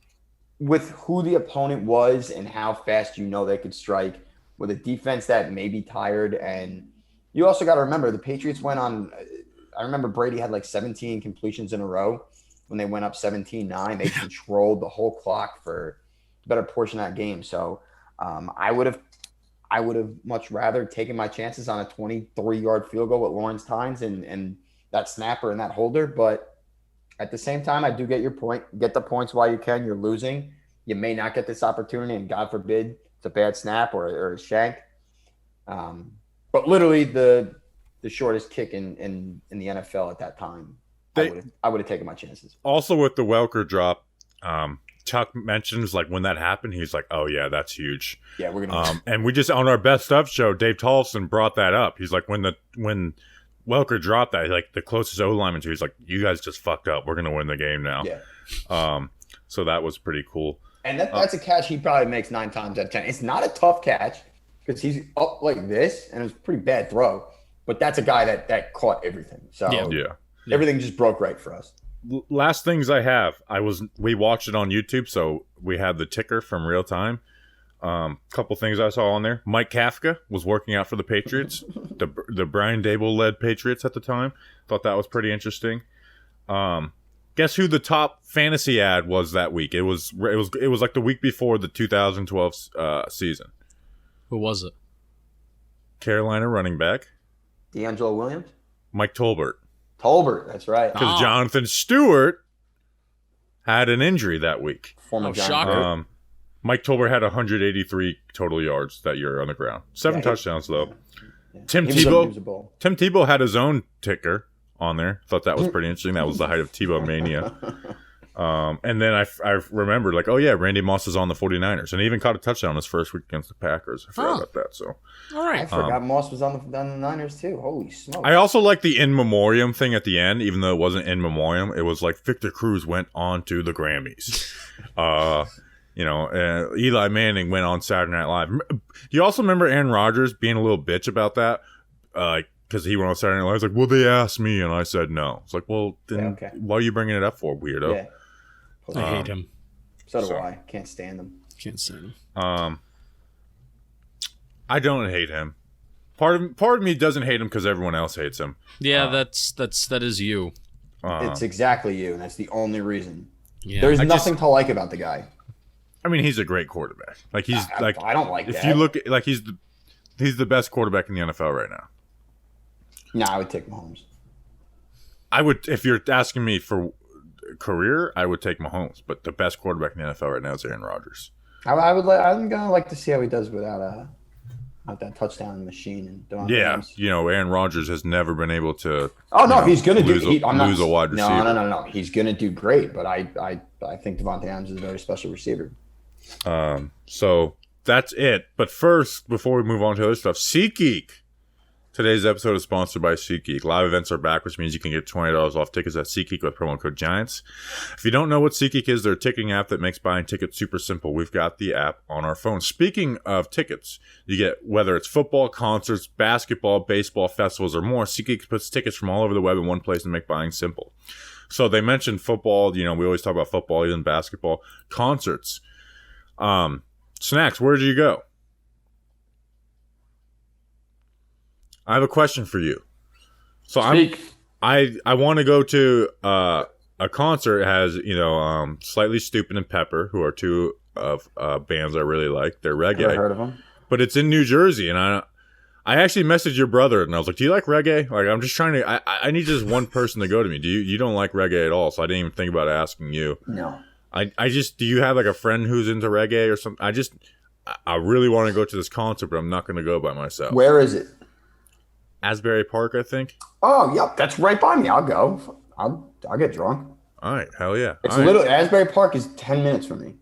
with who the opponent was and how fast they could strike, with a defense that may be tired, and you also got to remember the Patriots went on. I remember Brady had like 17 completions in a row when they went up 17-9. They controlled the whole clock for a better portion of that game. So I would have much rather taken my chances on a 23-yard field goal with Lawrence Tynes and that snapper and that holder. But at the same time, I do get your point. Get the points while you can. You're losing. You may not get this opportunity, and God forbid it's a bad snap or a shank. But literally the shortest kick in the NFL at that time, I would have taken my chances. Also with the Welker drop, Chuck mentions like when that happened, he's like, "Oh yeah, that's huge." Yeah, we're gonna. And we just on our best stuff show, Dave Tollefson brought that up. He's like, when Welker dropped that, like the closest O lineman to, he's like, "You guys just fucked up. We're gonna win the game now." Yeah. So that was pretty cool. And that's a catch he probably makes 9 times out of 10. It's not a tough catch, because he's up like this, and it was a pretty bad throw. But that's a guy that caught everything. So everything just broke right for us. Last things I have, we watched it on YouTube, so we had the ticker from real time. Couple things I saw on there. Mike Kafka was working out for the Patriots, the Brian Dable-led Patriots at the time. Thought that was pretty interesting. Guess who the top fantasy ad was that week? It was like the week before the 2012 season. Who was it? Carolina running back D'Angelo Williams? Mike Tolbert. That's right. Because Jonathan Stewart had an injury that week. Shocker. Mike Tolbert had 183 total yards that year on the ground. 7 touchdowns, though. Yeah. Tim Tebow had his own ticker on there. Thought that was pretty interesting. That was the height of Tebow mania. And then I remembered, like, oh yeah, Randy Moss is on the 49ers, and he even caught a touchdown his first week against the Packers. I forgot about that. So, all right, I forgot Moss was on the Niners too. Holy smokes! I also like the in memoriam thing at the end, even though it wasn't in memoriam. It was like Victor Cruz went on to the Grammys. Eli Manning went on Saturday Night Live. You also remember Aaron Rodgers being a little bitch about that, because he went on Saturday Night Live. He's like, well, they asked me, and I said no. It's like, well, then why are you bringing it up for, weirdo? Yeah. I hate him. So do I. Can't stand him. I don't hate him. Part of me doesn't hate him because everyone else hates him. Yeah, that is you. It's exactly you, and that's the only reason. Yeah. There's nothing to like about the guy. I mean, he's a great quarterback. Like he's I don't like if that. you look at, like, he's the best quarterback in the NFL right now. No, I would take Mahomes. I would, if you're asking me for career, I would take Mahomes, but the best quarterback in the NFL right now is Aaron Rodgers. I'm gonna like to see how he does without out that touchdown machine. And Devontae Yeah, Adams. Aaron Rodgers has never been able to. Oh no, he's going to lose a wide receiver. No. He's going to do great, but I think Devontae Adams is a very special receiver. So that's it. But first, before we move on to other stuff, SeatGeek. Today's episode is sponsored by SeatGeek. Live events are back, which means you can get $20 off tickets at SeatGeek with promo code GIANTS. If you don't know what SeatGeek is, they're a ticketing app that makes buying tickets super simple. We've got the app on our phone. Speaking of tickets, you get whether it's football, concerts, basketball, baseball, festivals, or more. SeatGeek puts tickets from all over the web in one place and make buying simple. So they mentioned football. We always talk about football, even basketball. Concerts. Snacks, where did you go? I have a question for you. So I want to go to a concert. It has Slightly Stupid and Pepper, who are two of bands I really like. They're reggae. Never heard of them. But it's in New Jersey, and I actually messaged your brother, and I was like, "Do you like reggae?" Like, I'm just trying to. I need just one person to go to me. You don't like reggae at all, so I didn't even think about asking you. No. I just. Do you have like a friend who's into reggae or something? I really want to go to this concert, but I'm not going to go by myself. Where is it? Asbury Park, I think. Oh, yep, that's right by me. I'll go. I'll get drunk. All right, hell yeah. It's literally Asbury Park is 10 minutes from me.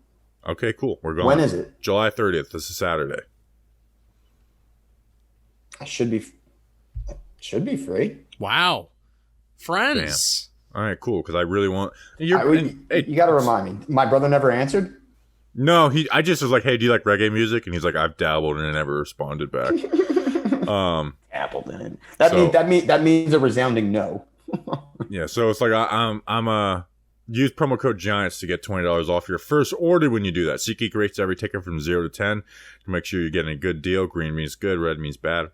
Okay, cool. We're going. When is it? July 30th. This is Saturday. I should be free. Wow, friends. Damn. All right, cool. Because I really want. You got to remind me. My brother never answered. No, I just was like, "Hey, do you like reggae music?" And he's like, "I've dabbled," and never responded back. Apple in it. That means a resounding no. Yeah, so it's like I'm use promo code GIANTS to get $20 off your first order when you do that. SeatGeek rates every ticket from 0 to 10 to make sure you're getting a good deal. Green means good, red means bad.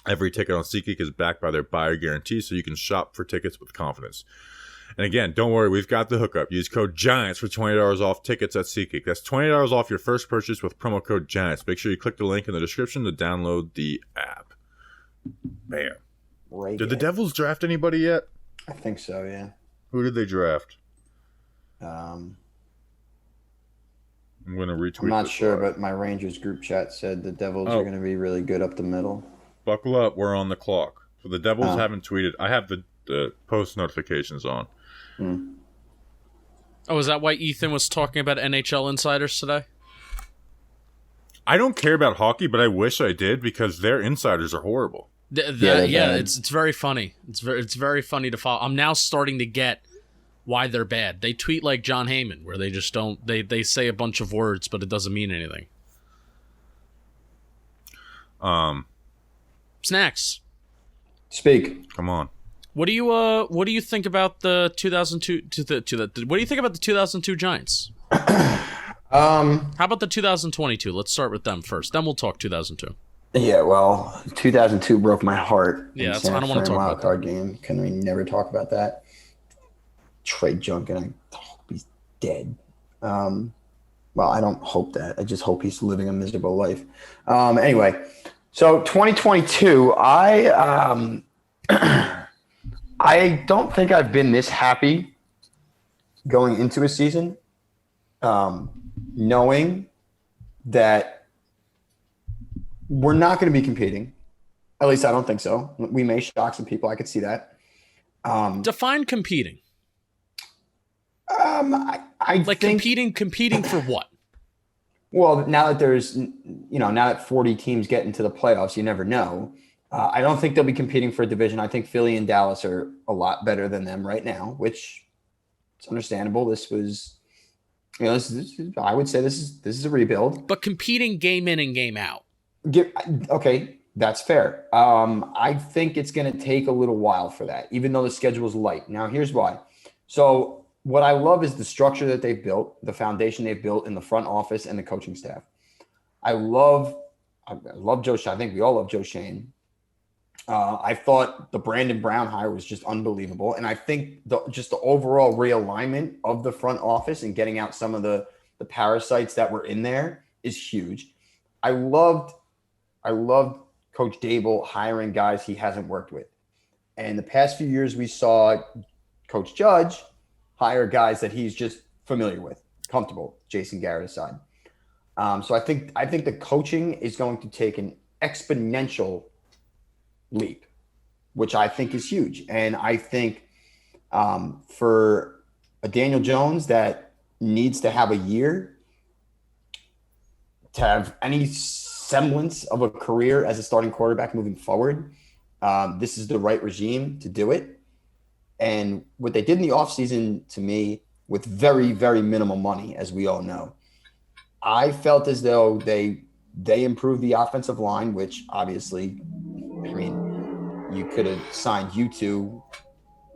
Every ticket on SeatGeek is backed by their buyer guarantee, so you can shop for tickets with confidence. And again, don't worry, we've got the hookup. Use code GIANTS for $20 off tickets at SeatGeek. That's $20 off your first purchase with promo code GIANTS. Make sure you click the link in the description to download the app. Bam. Did the Devils draft anybody yet? I think so, yeah. Who did they draft? I'm going to retweet. I'm not sure, but my Rangers group chat said the Devils are going to be really good up the middle. Buckle up, we're on the clock. So the Devils haven't tweeted. I have the post notifications on. Oh, is that why Ethan was talking about NHL insiders today? I don't care about hockey, but I wish I did because their insiders are horrible. It's very funny. It's very funny to follow. I'm now starting to get why they're bad. They tweet like John Heyman, where they just don't. They say a bunch of words, but it doesn't mean anything. Snacks. Speak. Come on. What do you think about the 2002 what do you think about the 2002 Giants? How about the 2022? Let's start with them first. Then we'll talk 2002. Yeah, well, 2002 broke my heart. Yeah, I don't want to talk about card game. Can we never talk about that? Trade junk, and I hope he's dead. Well, I don't hope that. I just hope he's living a miserable life. Anyway, so 2022, I don't think I've been this happy going into a season, knowing that we're not going to be competing. At least I don't think so. We may shock some people. I could see that. Define competing. I like think competing for what? Well, now that 40 teams get into the playoffs, you never know. I don't think they'll be competing for a division. I think Philly and Dallas are a lot better than them right now, which is understandable. This was, I would say this is a rebuild. But competing game in and game out. Okay, that's fair. I think it's going to take a little while for that, even though the schedule is light. Now, here's why. So what I love is the structure that they've built, the foundation they've built in the front office and the coaching staff. I love Joe Shane. I think we all love Joe Shane. I thought the Brandon Brown hire was just unbelievable. And I think just the overall realignment of the front office and getting out some of the parasites that were in there is huge. I loved Coach Dable hiring guys he hasn't worked with. And the past few years, we saw Coach Judge hire guys that he's just familiar with, comfortable, Jason Garrett aside. So I think the coaching is going to take exponential leap, which I think is huge. And I think for a Daniel Jones that needs to have a year to have any semblance of a career as a starting quarterback moving forward, this is the right regime to do it. And what they did in the offseason, to me, with very, very minimal money, as we all know, I felt as though they improved the offensive line, which obviously, I mean, you could have signed you two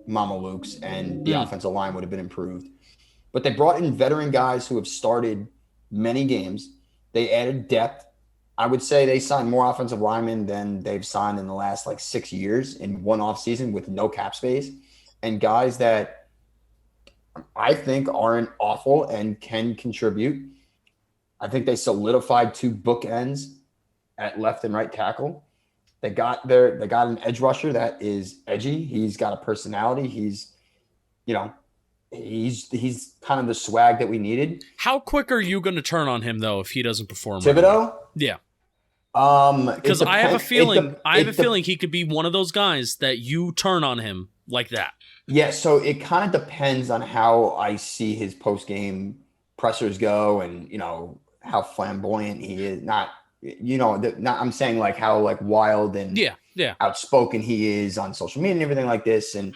Mama Lukes and the offensive line would have been improved. But they brought in veteran guys who have started many games. They added depth. I would say they signed more offensive linemen than they've signed in the last 6 years in one offseason with no cap space, and guys that I think aren't awful and can contribute. I think they solidified 2 bookends at left and right tackle. They got an edge rusher that is edgy. He's got a personality. He's kind of the swag that we needed. How quick are you going to turn on him though if he doesn't perform? Thibodeau? Right? Yeah. Because I have a feeling he could be one of those guys that you turn on him like that. Yeah, so it kind of depends on how I see his post-game pressers go and, how flamboyant he is. I'm saying how wild and outspoken he is on social media and everything like this and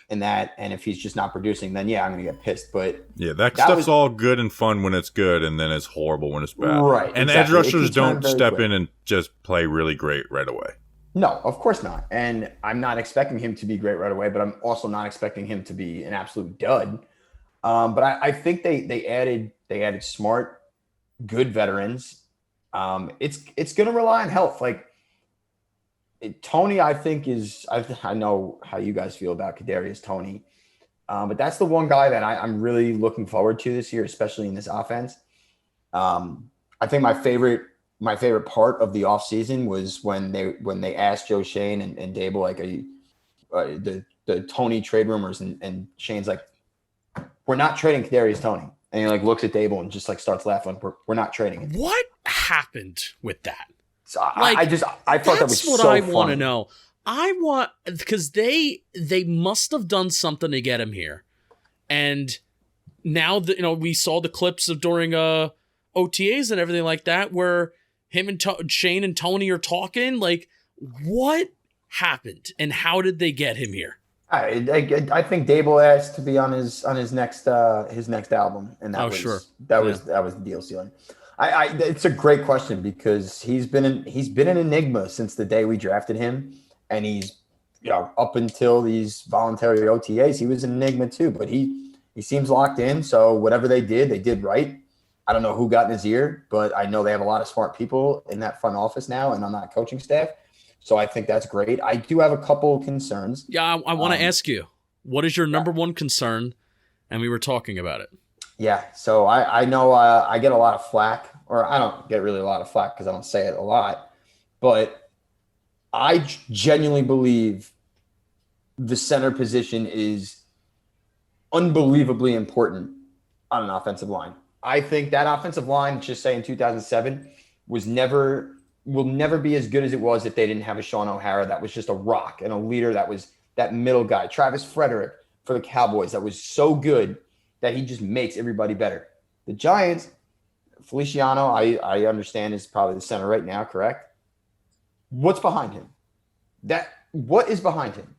if he's just not producing, then I'm gonna get pissed. But that stuff's all good and fun when it's good, and then it's horrible when it's bad. Right. And exactly. edge rushers don't step in and just play really great right away. No, of course not. And I'm not expecting him to be great right away, but I'm also not expecting him to be an absolute dud. But I think they added smart, good veterans. It's going to rely on health. Tony, I think I know how you guys feel about Kadarius Toney, but that's the one guy that I'm really looking forward to this year, especially in this offense. I think my favorite part of the offseason was when they asked Joe Shane and Dable the Tony trade rumors and Shane's like, we're not trading Kadarius Toney. And he looks at Dable and just starts laughing. We're not trading him. What happened with that? So I thought that was so funny. That's what I want to know. I want, because they must have done something to get him here. And now that, we saw the clips of during OTAs and everything like that, where him and Shane and Tony are talking. What happened and how did they get him here? I think Dable asked to be on his next album, and that was the deal ceiling. It's a great question because he's been an enigma since the day we drafted him, and he's up until these voluntary OTAs he was an enigma too. But he seems locked in. So whatever they did right. I don't know who got in his ear, but I know they have a lot of smart people in that front office now and on that coaching staff. So I think that's great. I do have a couple concerns. Yeah, I want to ask you, what is your number one concern? And we were talking about it. Yeah, so I know I get a lot of flack, or I don't get really a lot of flack because I don't say it a lot, but I genuinely believe the center position is unbelievably important on an offensive line. I think that offensive line, just say in 2007, will never be as good as it was if they didn't have a Sean O'Hara that was just a rock and a leader that was that middle guy. Travis Frederick for the Cowboys that was so good that he just makes everybody better. The Giants, Feliciano, I understand is probably the center right now, correct? What's behind him? What is behind him?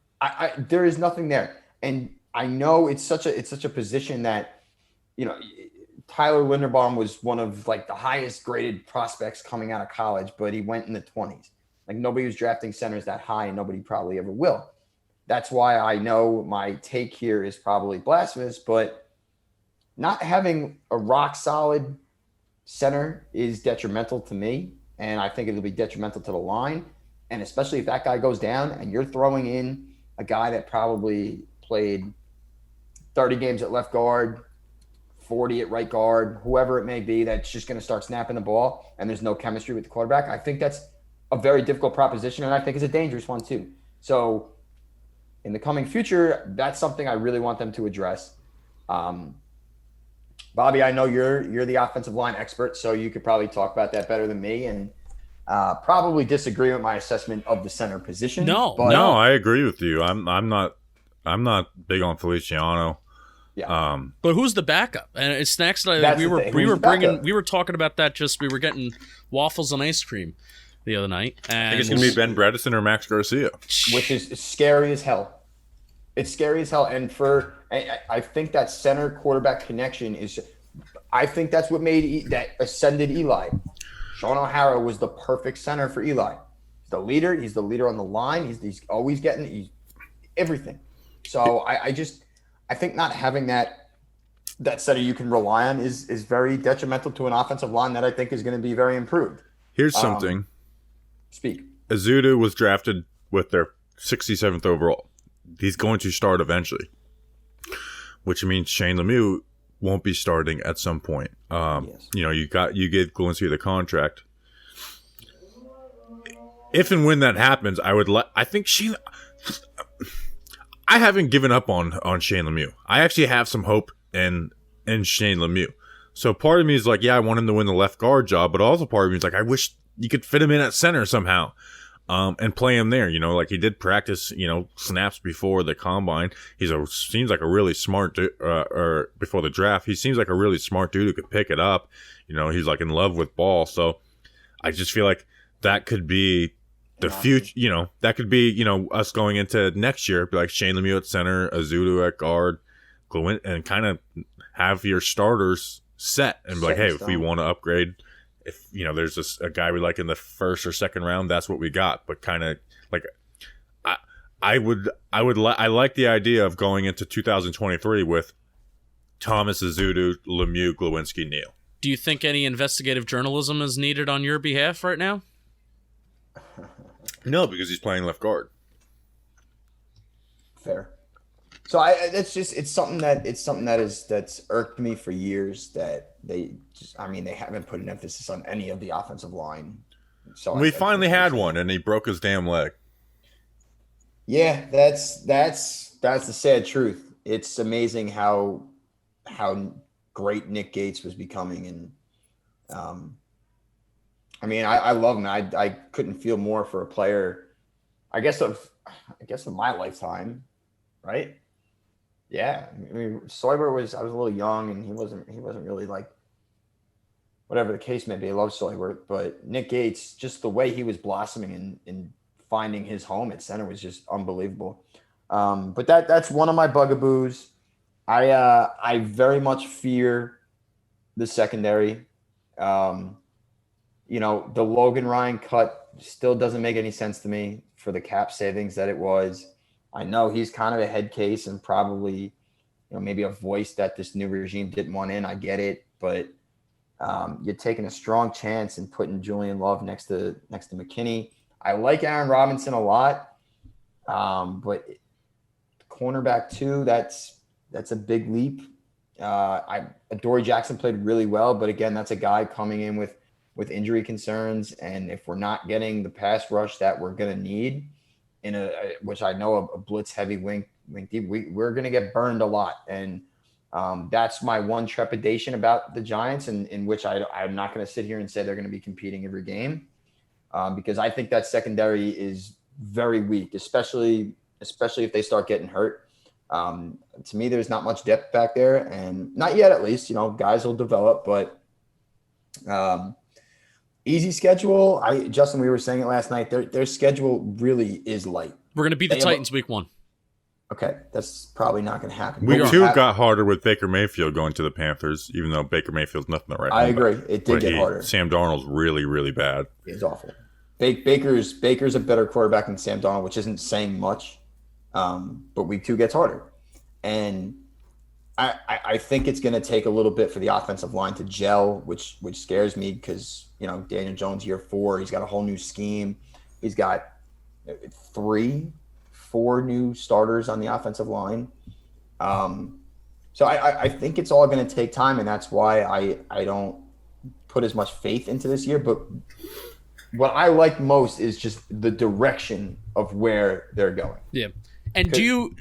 There is nothing there. And I know it's such a position that, Tyler Linderbaum was one of the highest graded prospects coming out of college, but he went in the 20s. Nobody was drafting centers that high, and nobody probably ever will. That's why I know my take here is probably blasphemous, but not having a rock solid center is detrimental to me, and I think it'll be detrimental to the line. And especially if that guy goes down and you're throwing in a guy that probably played 30 games at left guard, 40 at right guard, whoever it may be, that's just going to start snapping the ball and there's no chemistry with the quarterback. I think that's a very difficult proposition, and I think it's a dangerous one too. So in the coming future, that's something I really want them to address. Bobby, I know you're the offensive line expert, so you could probably talk about that better than me. And Probably disagree with my assessment of the center position. No, I agree with you. I'm not big on Feliciano. Yeah. But who's the backup? And it's Snacks and I, That's we the were thing. we Who's were the backup? bringing we were talking about that. Just we were getting waffles and ice cream the other night, and I think it's going to be Ben Bredesen or Max Garcia. Which is scary as hell. It's scary as hell. And I think that center quarterback connection is, I think that's what made that ascended Eli. Sean O'Hara was the perfect center for Eli. He's the leader. He's the leader on the line. He's always getting everything. So I think not having that center you can rely on is very detrimental to an offensive line that I think is going to be very improved. Here's something. Speak. Azudu was drafted with their 67th overall. He's going to start eventually, which means Shane Lemieux won't be starting at some point. Yes. You gave Glowinski the contract. If and when that happens, I think Shane. I haven't given up on Shane Lemieux. I actually have some hope in Shane Lemieux. So part of me is like, yeah, I want him to win the left guard job, but also part of me is like, I wish you could fit him in at center somehow, and play him there. Like he did practice, snaps before the combine. Seems like a really smart or before the draft. He seems like a really smart dude who could pick it up. He's like in love with ball. So I just feel like that could be the future. That could be us going into next year. Be like Shane Lemieux at center, Azudu at guard, and kind of have your starters set and be like, hey, if we want to upgrade. If there's a guy we like in the first or second round, that's what we got. But kind of like, I like the idea of going into 2023 with Thomas, Azudu, Lemieux, Glowinski, Neal. Do you think any investigative journalism is needed on your behalf right now? No, because he's playing left guard. Fair. So it's something that's irked me for years that they haven't put an emphasis on any of the offensive line. So we finally had one, and he broke his damn leg. Yeah, that's the sad truth. It's amazing how great Nick Gates was becoming, and I love him. I couldn't feel more for a player. I guess of my lifetime, right? Yeah, Soyber I was a little young, and he wasn't really like, whatever the case may be. I love Soyber, but Nick Gates, just the way he was blossoming and finding his home at center was just unbelievable. But that's one of my bugaboos. I very much fear the secondary. The Logan Ryan cut still doesn't make any sense to me for the cap savings that it was. I know he's kind of a head case and probably, maybe a voice that this new regime didn't want in. I get it, but you're taking a strong chance and putting Julian Love next to McKinney. I like Aaron Robinson a lot, but cornerback too, that's a big leap. Adoree Jackson played really well, but again, that's a guy coming in with injury concerns, and if we're not getting the pass rush that we're going to need which I know a blitz heavy wing deep, we're going to get burned a lot. And that's my one trepidation about the Giants, in which I'm not going to sit here and say they're going to be competing every game, because I think that secondary is very weak, especially if they start getting hurt. To me, there's not much depth back there, and not yet, at least. Guys will develop, but easy schedule. Justin, we were saying it last night. Their schedule really is light. We're going to beat the Titans week 1. Okay, that's probably not going to happen. Week 2 got harder with Baker Mayfield going to the Panthers, even though Baker Mayfield's nothing to write home I agree. about. It did get harder. Sam Darnold's really, really bad. It's awful. Baker's a better quarterback than Sam Darnold, which isn't saying much. But week 2 gets harder. And I think it's going to take a little bit for the offensive line to gel, which scares me because, Daniel Jones year 4, he's got a whole new scheme. He's got 4 new starters on the offensive line. So I think it's all going to take time, and that's why I don't put as much faith into this year. But what I like most is just the direction of where they're going. Yeah. And do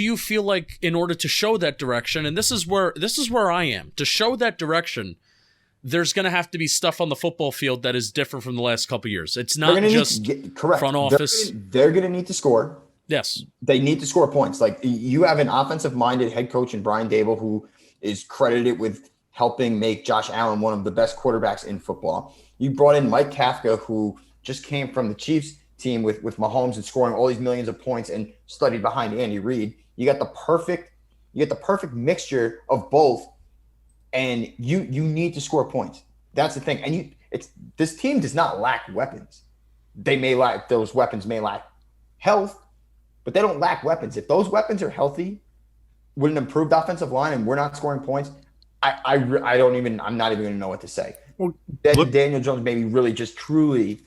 you feel like in order to show that direction, and this is where I am, to show that direction, there's going to have to be stuff on the football field that is different from the last couple of years. It's not just correct. front office. They're going to need to score. Yes. They need to score points. Like, you have an offensive-minded head coach in Brian Dable who is credited with helping make Josh Allen one of the best quarterbacks in football. You brought in Mike Kafka, who just came from the Chiefs team with Mahomes and scoring all these millions of points and studied behind Andy Reid. You got the perfect mixture of both, and you need to score points. That's the thing. And this team does not lack weapons. Those weapons may lack health, but they don't lack weapons. If those weapons are healthy with an improved offensive line and we're not scoring points, I'm not even going to know what to say. Well, Daniel Jones maybe really just truly,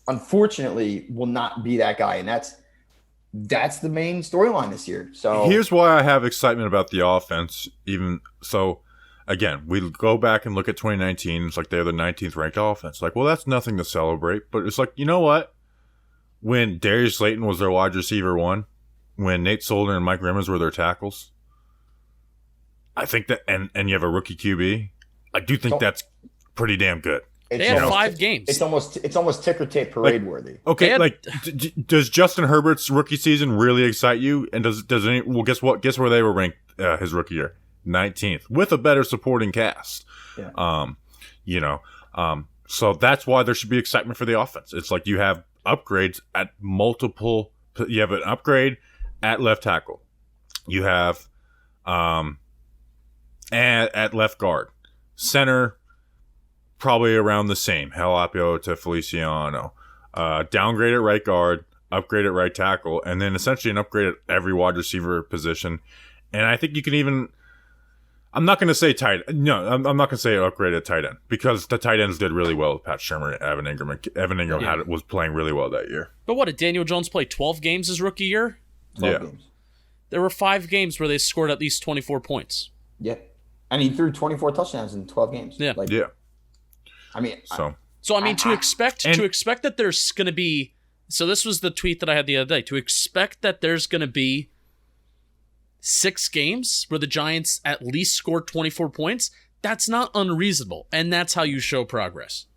unfortunately, will not be that guy. And that's the main storyline this year. So here's why I have excitement about the offense. Even so, again, we go back and look at 2019. It's like they're the 19th ranked offense. Like, well, that's nothing to celebrate. But it's like, you know what? When Darius Slayton was their wide receiver one, when Nate Solder and Mike Rimmons were their tackles, I think that, and you have a rookie QB, I do think that's pretty damn good. They had 5 games. It's almost ticker tape parade worthy. Okay, does Justin Herbert's rookie season really excite you? And does any? Well, guess what? Guess where they were ranked his rookie year? 19th, with a better supporting cast. Yeah. So that's why there should be excitement for the offense. It's like you have upgrades at multiple. You have an upgrade at left tackle. You have at left guard, center. Probably around the same. Halapio to Feliciano. Downgrade at right guard, upgrade at right tackle, and then essentially an upgrade at every wide receiver position. And I think you can even... I'm not going to say I'm not going to say upgrade at tight end, because the tight ends did really well with Pat Shermer and Evan Ingram. Evan Ingram was playing really well that year. But what, did Daniel Jones play 12 games his rookie year? 12 games. There were 5 games where they scored at least 24 points. Yeah. And he threw 24 touchdowns in 12 games. Yeah. I mean, to expect that there's going to be, so this was the tweet that I had the other day, to expect that there's going to be 6 games where the Giants at least scored 24 points, that's not unreasonable, and that's how you show progress.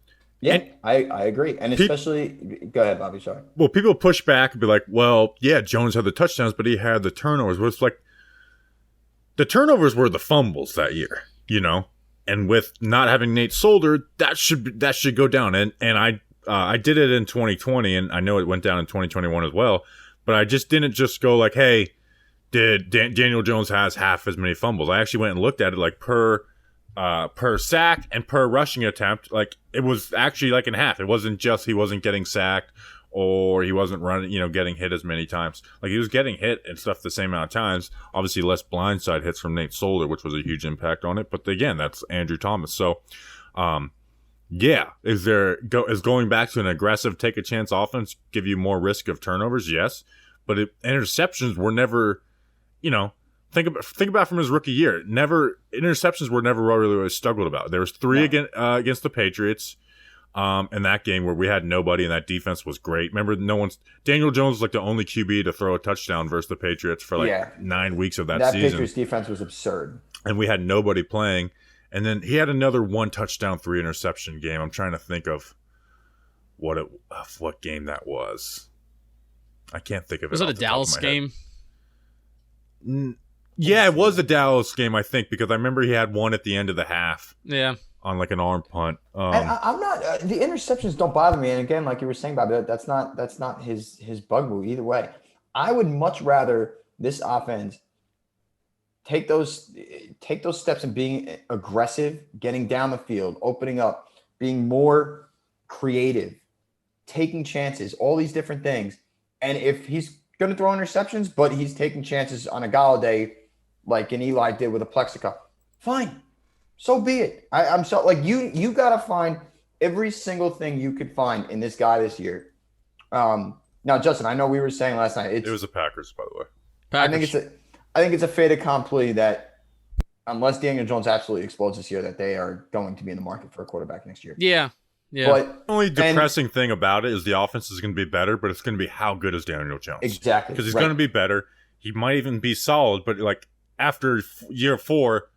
Yeah, I agree. And especially, go ahead, Bobby, sorry. Well, people push back and be like, well, yeah, Jones had the touchdowns, but he had the turnovers. Well, it's like, the turnovers were the fumbles that year, And with not having Nate Solder, that should go down. And I did it in 2020, and I know it went down in 2021 as well. But I just didn't just go like, hey, Daniel Jones has half as many fumbles. I actually went and looked at it like per sack and per rushing attempt. Like, it was actually like in half. It wasn't just he wasn't getting sacked or he wasn't running, getting hit as many times. Like, he was getting hit and stuff the same amount of times. Obviously, less blindside hits from Nate Solder, which was a huge impact on it. But again, that's Andrew Thomas. So, is going back to an aggressive take a chance offense give you more risk of turnovers? Yes, but interceptions were never, think about from his rookie year. Interceptions were never really struggled about. There was 3 against the Patriots. In that game where we had nobody and that defense was great. Remember, Daniel Jones was like the only QB to throw a touchdown versus the Patriots for 9 weeks of that season. That Patriots defense was absurd. And we had nobody playing. And then he had another 1 touchdown, 3 interception game. I'm trying to think of what game that was. I can't think of it. Was it a Dallas game? Yeah, it was a Dallas game, I think, because I remember he had one at the end of the half. Yeah. On like an arm punt. I'm not. The interceptions don't bother me. And again, like you were saying, Bobby, that's not his bugaboo either way. I would much rather this offense take those steps in being aggressive, getting down the field, opening up, being more creative, taking chances, all these different things. And if he's going to throw interceptions, but he's taking chances on a Galladay, like an Eli did with a Plexico, fine. So be it. I'm so like you got to find every single thing you could find in this guy this year. Now, Justin, I know we were saying last night it was the Packers, by the way. Packers. I think it's a fait accompli that unless Daniel Jones absolutely explodes this year, that they are going to be in the market for a quarterback next year. Yeah. But the only depressing thing about it is the offense is going to be better, but it's going to be how good is Daniel Jones? Exactly. Because he's going to be better. He might even be solid, but like after year 4.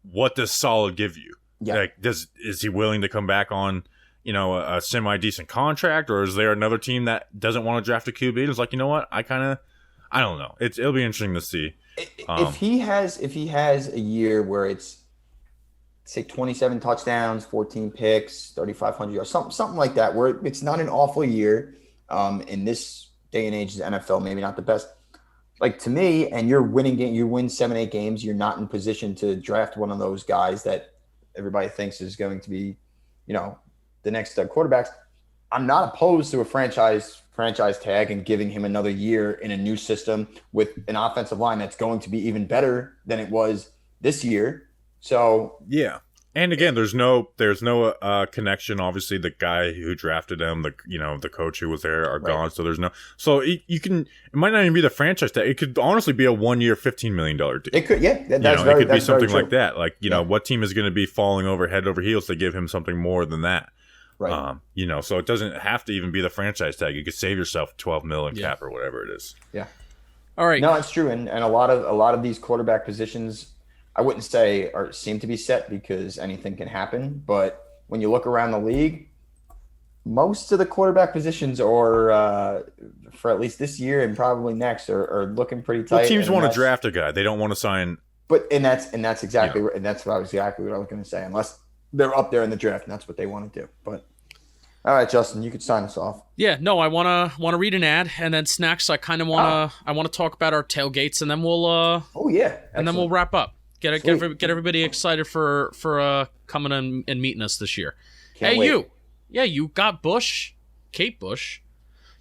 What does solid give you? Yeah. Like, is he willing to come back on, a semi decent contract, or is there another team that doesn't want to draft a QB? And it's like, you know what? I don't know. It'll be interesting to see. If he has a year where it's, say, 27 touchdowns, 14 picks, 3,500 yards, something like that, where it's not an awful year. In this day and age, the NFL maybe not the best. Like, to me, and you're winning game, you win 7-8 games, you're not in position to draft one of those guys that everybody thinks is going to be, the next quarterbacks. I'm not opposed to a franchise tag and giving him another year in a new system with an offensive line that's going to be even better than it was this year. So yeah. And again, there's no connection. Obviously, the guy who drafted him, the coach who was there are gone. So there's no. So it might not even be the franchise tag. It could honestly be a 1 year, $15 million deal. It could, yeah. It could be something like that. Like, what team is going to be falling over head over heels to give him something more than that? Right. So it doesn't have to even be the franchise tag. You could save yourself 12 million cap or whatever it is. Yeah. All right. No, it's true, and a lot of these quarterback positions, I wouldn't say seem to be set because anything can happen. But when you look around the league, most of the quarterback positions are for at least this year and probably next are looking pretty tight. Well, teams want to draft a guy; they don't want to sign. But that's exactly and that's exactly what I was going to say. Unless they're up there in the draft, and that's what they want to do. But all right, Justin, you could sign us off. Yeah, no, I wanna read an ad, and then Snacks. I kind of wanna talk about our tailgates, and then we'll and then we'll wrap up. Get everybody excited for coming and meeting us this year. Can't wait. You got Kate Bush.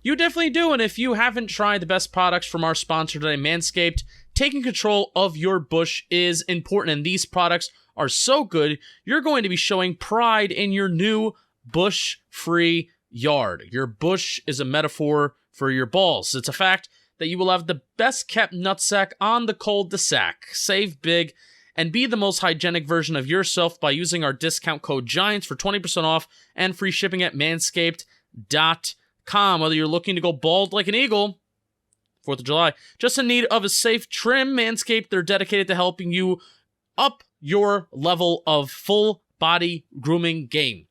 You definitely do, and if you haven't tried the best products from our sponsor today, Manscaped, taking control of your bush is important, and these products are so good, you're going to be showing pride in your new bush-free yard. Your bush is a metaphor for your balls. It's a fact that you will have the best-kept nutsack on the cul-de-sac. Save big and be the most hygienic version of yourself by using our discount code GIANTS for 20% off and free shipping at manscaped.com. Whether you're looking to go bald like an eagle, 4th of July, just in need of a safe trim, Manscaped, they're dedicated to helping you up your level of full-body grooming game.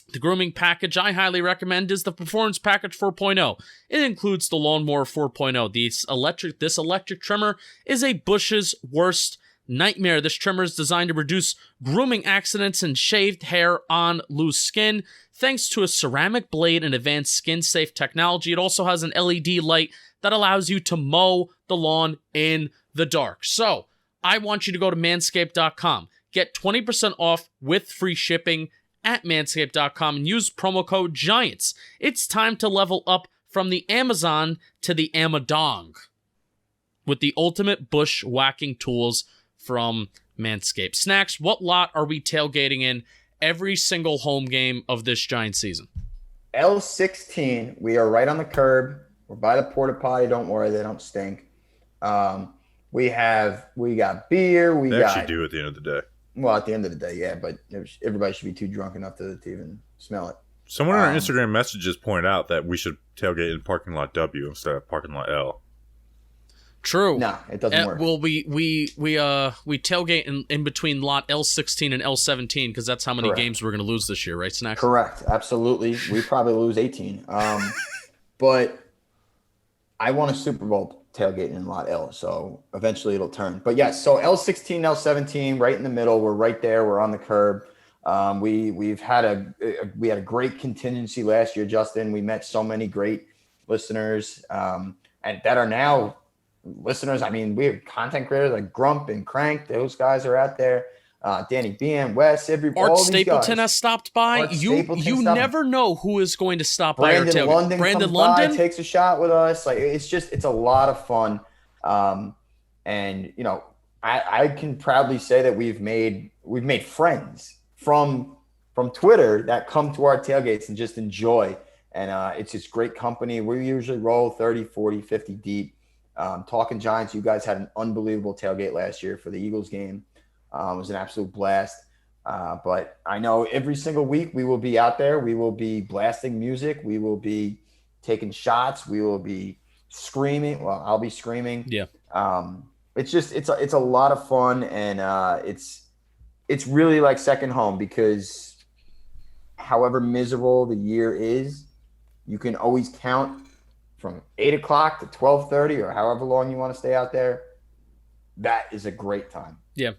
The grooming package I highly recommend is the Performance Package 4.0. It includes the Lawnmower 4.0. This electric trimmer is a bush's worst nightmare. This trimmer is designed to reduce grooming accidents and shaved hair on loose skin. Thanks to a ceramic blade and advanced skin-safe technology, it also has an LED light that allows you to mow the lawn in the dark. So, I want you to go to manscaped.com. Get 20% off with free shipping at manscaped.com and use promo code GIANTS. It's time to level up from the Amazon to the Amadong with the ultimate bushwhacking tools from Manscaped. Snacks, what lot are we tailgating in every single home game of this Giants season? L16. We are right on the curb. We're by the porta potty. Don't worry, they don't stink. We got beer. They actually do at the end of the day. Well, at the end of the day, yeah, but everybody should be too drunk enough to even smell it. Someone in our Instagram messages pointed out that we should tailgate in parking lot W instead of parking lot L. True. No, it doesn't work. Well, we tailgate in between lot L16 and L17 because that's how many games we're going to lose this year, right, Snacks? Correct. Absolutely. We probably lose 18. But I won a Super Bowl tailgating in lot L, so eventually it'll turn. But yes, so L16, L17, right in the middle. We're right there. We're on the curb. We had a great contingency last year, Justin. We met so many great listeners and that are now listeners. I mean, we have content creators like Grump and Crank. Those guys are out there. Danny B.M., Wes, Art Stapleton has stopped by. You never know who is going to stop by. Brandon London takes a shot with us. Like it's a lot of fun. And I can proudly say that we've made friends from Twitter that come to our tailgates and just enjoy. And it's just great company. We usually roll 30, 40, 50 deep. Talking Giants, you guys had an unbelievable tailgate last year for the Eagles game. It was an absolute blast. But I know every single week we will be out there. We will be blasting music. We will be taking shots. We will be screaming. Well, I'll be screaming. Yeah. It's a lot of fun, and it's really like second home because however miserable the year is, you can always count from 8 o'clock to 12:30 or however long you want to stay out there. That is a great time. Yeah.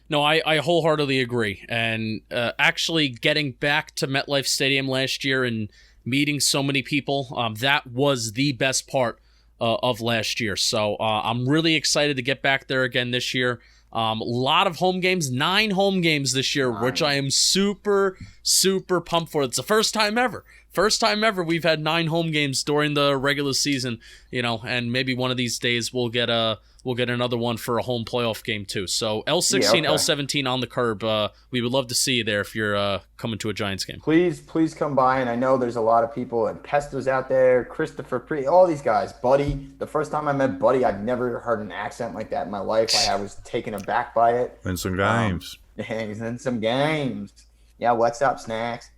No, I wholeheartedly agree. And actually getting back to MetLife Stadium last year and meeting so many people, that was the best part of last year. So I'm really excited to get back there again this year. A lot of home games, 9 home games this year, which I am super, super pumped for. It's the first time ever. First time ever we've had 9 home games during the regular season, and maybe one of these days we'll get another one for a home playoff game too. So L16, yeah, okay. L17 on the curb. We would love to see you there if you're coming to a Giants game. Please come by. And I know there's a lot of people, and Pesto's out there, Christopher, all these guys. Buddy, the first time I met Buddy, I've never heard an accent like that in my life. I was taken aback by it. Win some games. He's in some games. Yeah, what's up, Snacks?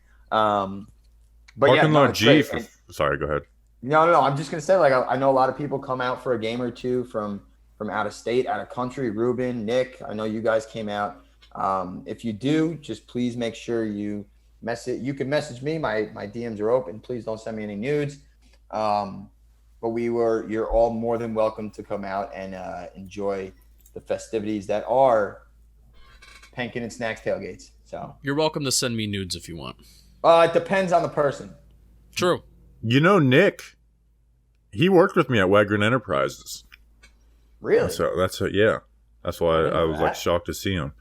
But Parking lot G. great. Sorry, go ahead. No. I'm just gonna say, like, I know a lot of people come out for a game or two from out of state, out of country. Ruben, Nick, I know you guys came out. If you do, just please make sure you message. You can message me. My DMs are open. Please don't send me any nudes. But you're all more than welcome to come out and enjoy the festivities that are Pankin and Snacks tailgates. So you're welcome to send me nudes if you want. It depends on the person. True. Nick, he worked with me at Wegrin Enterprises. Really? So that's why I was like shocked to see him.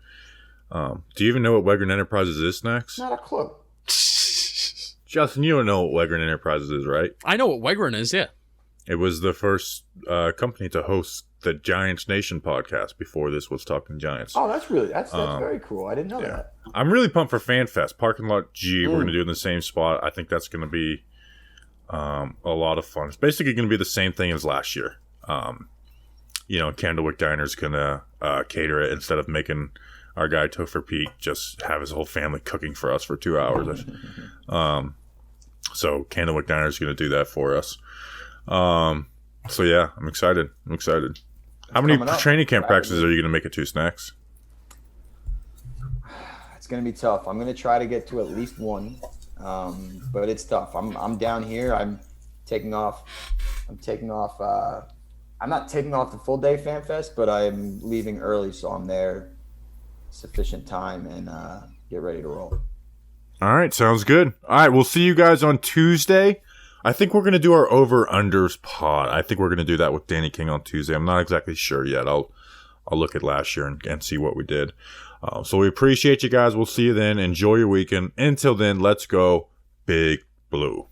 Do you even know what Wegrin Enterprises is, Snacks? Not a clue. Justin, you don't know what Wegrin Enterprises is, right? I know what Wegrin is, yeah. It was the first company to host the Giants Nation podcast before this was Talking Giants. Oh, that's very cool. I didn't know that. I'm really pumped for FanFest. Parking lot G, we're going to do it in the same spot. I think that's going to be a lot of fun. It's basically going to be the same thing as last year. Candlewick Diner's going to cater it instead of making our guy Topher Pete just have his whole family cooking for us for 2 hours. So Candlewick Diner's going to do that for us. So yeah, I'm excited. How many training camp practices are you going to make it to, Snacks? It's going to be tough. I'm going to try to get to at least one, but it's tough. I'm down here. I'm taking off. I'm not taking off the full day FanFest, but I'm leaving early, so I'm there sufficient time and get ready to roll. All right, sounds good. All right, we'll see you guys on Tuesday. I think we're going to do our over-unders pod. I think we're going to do that with Danny King on Tuesday. I'm not exactly sure yet. I'll look at last year and see what we did. So we appreciate you guys. We'll see you then. Enjoy your weekend. Until then, let's go Big Blue.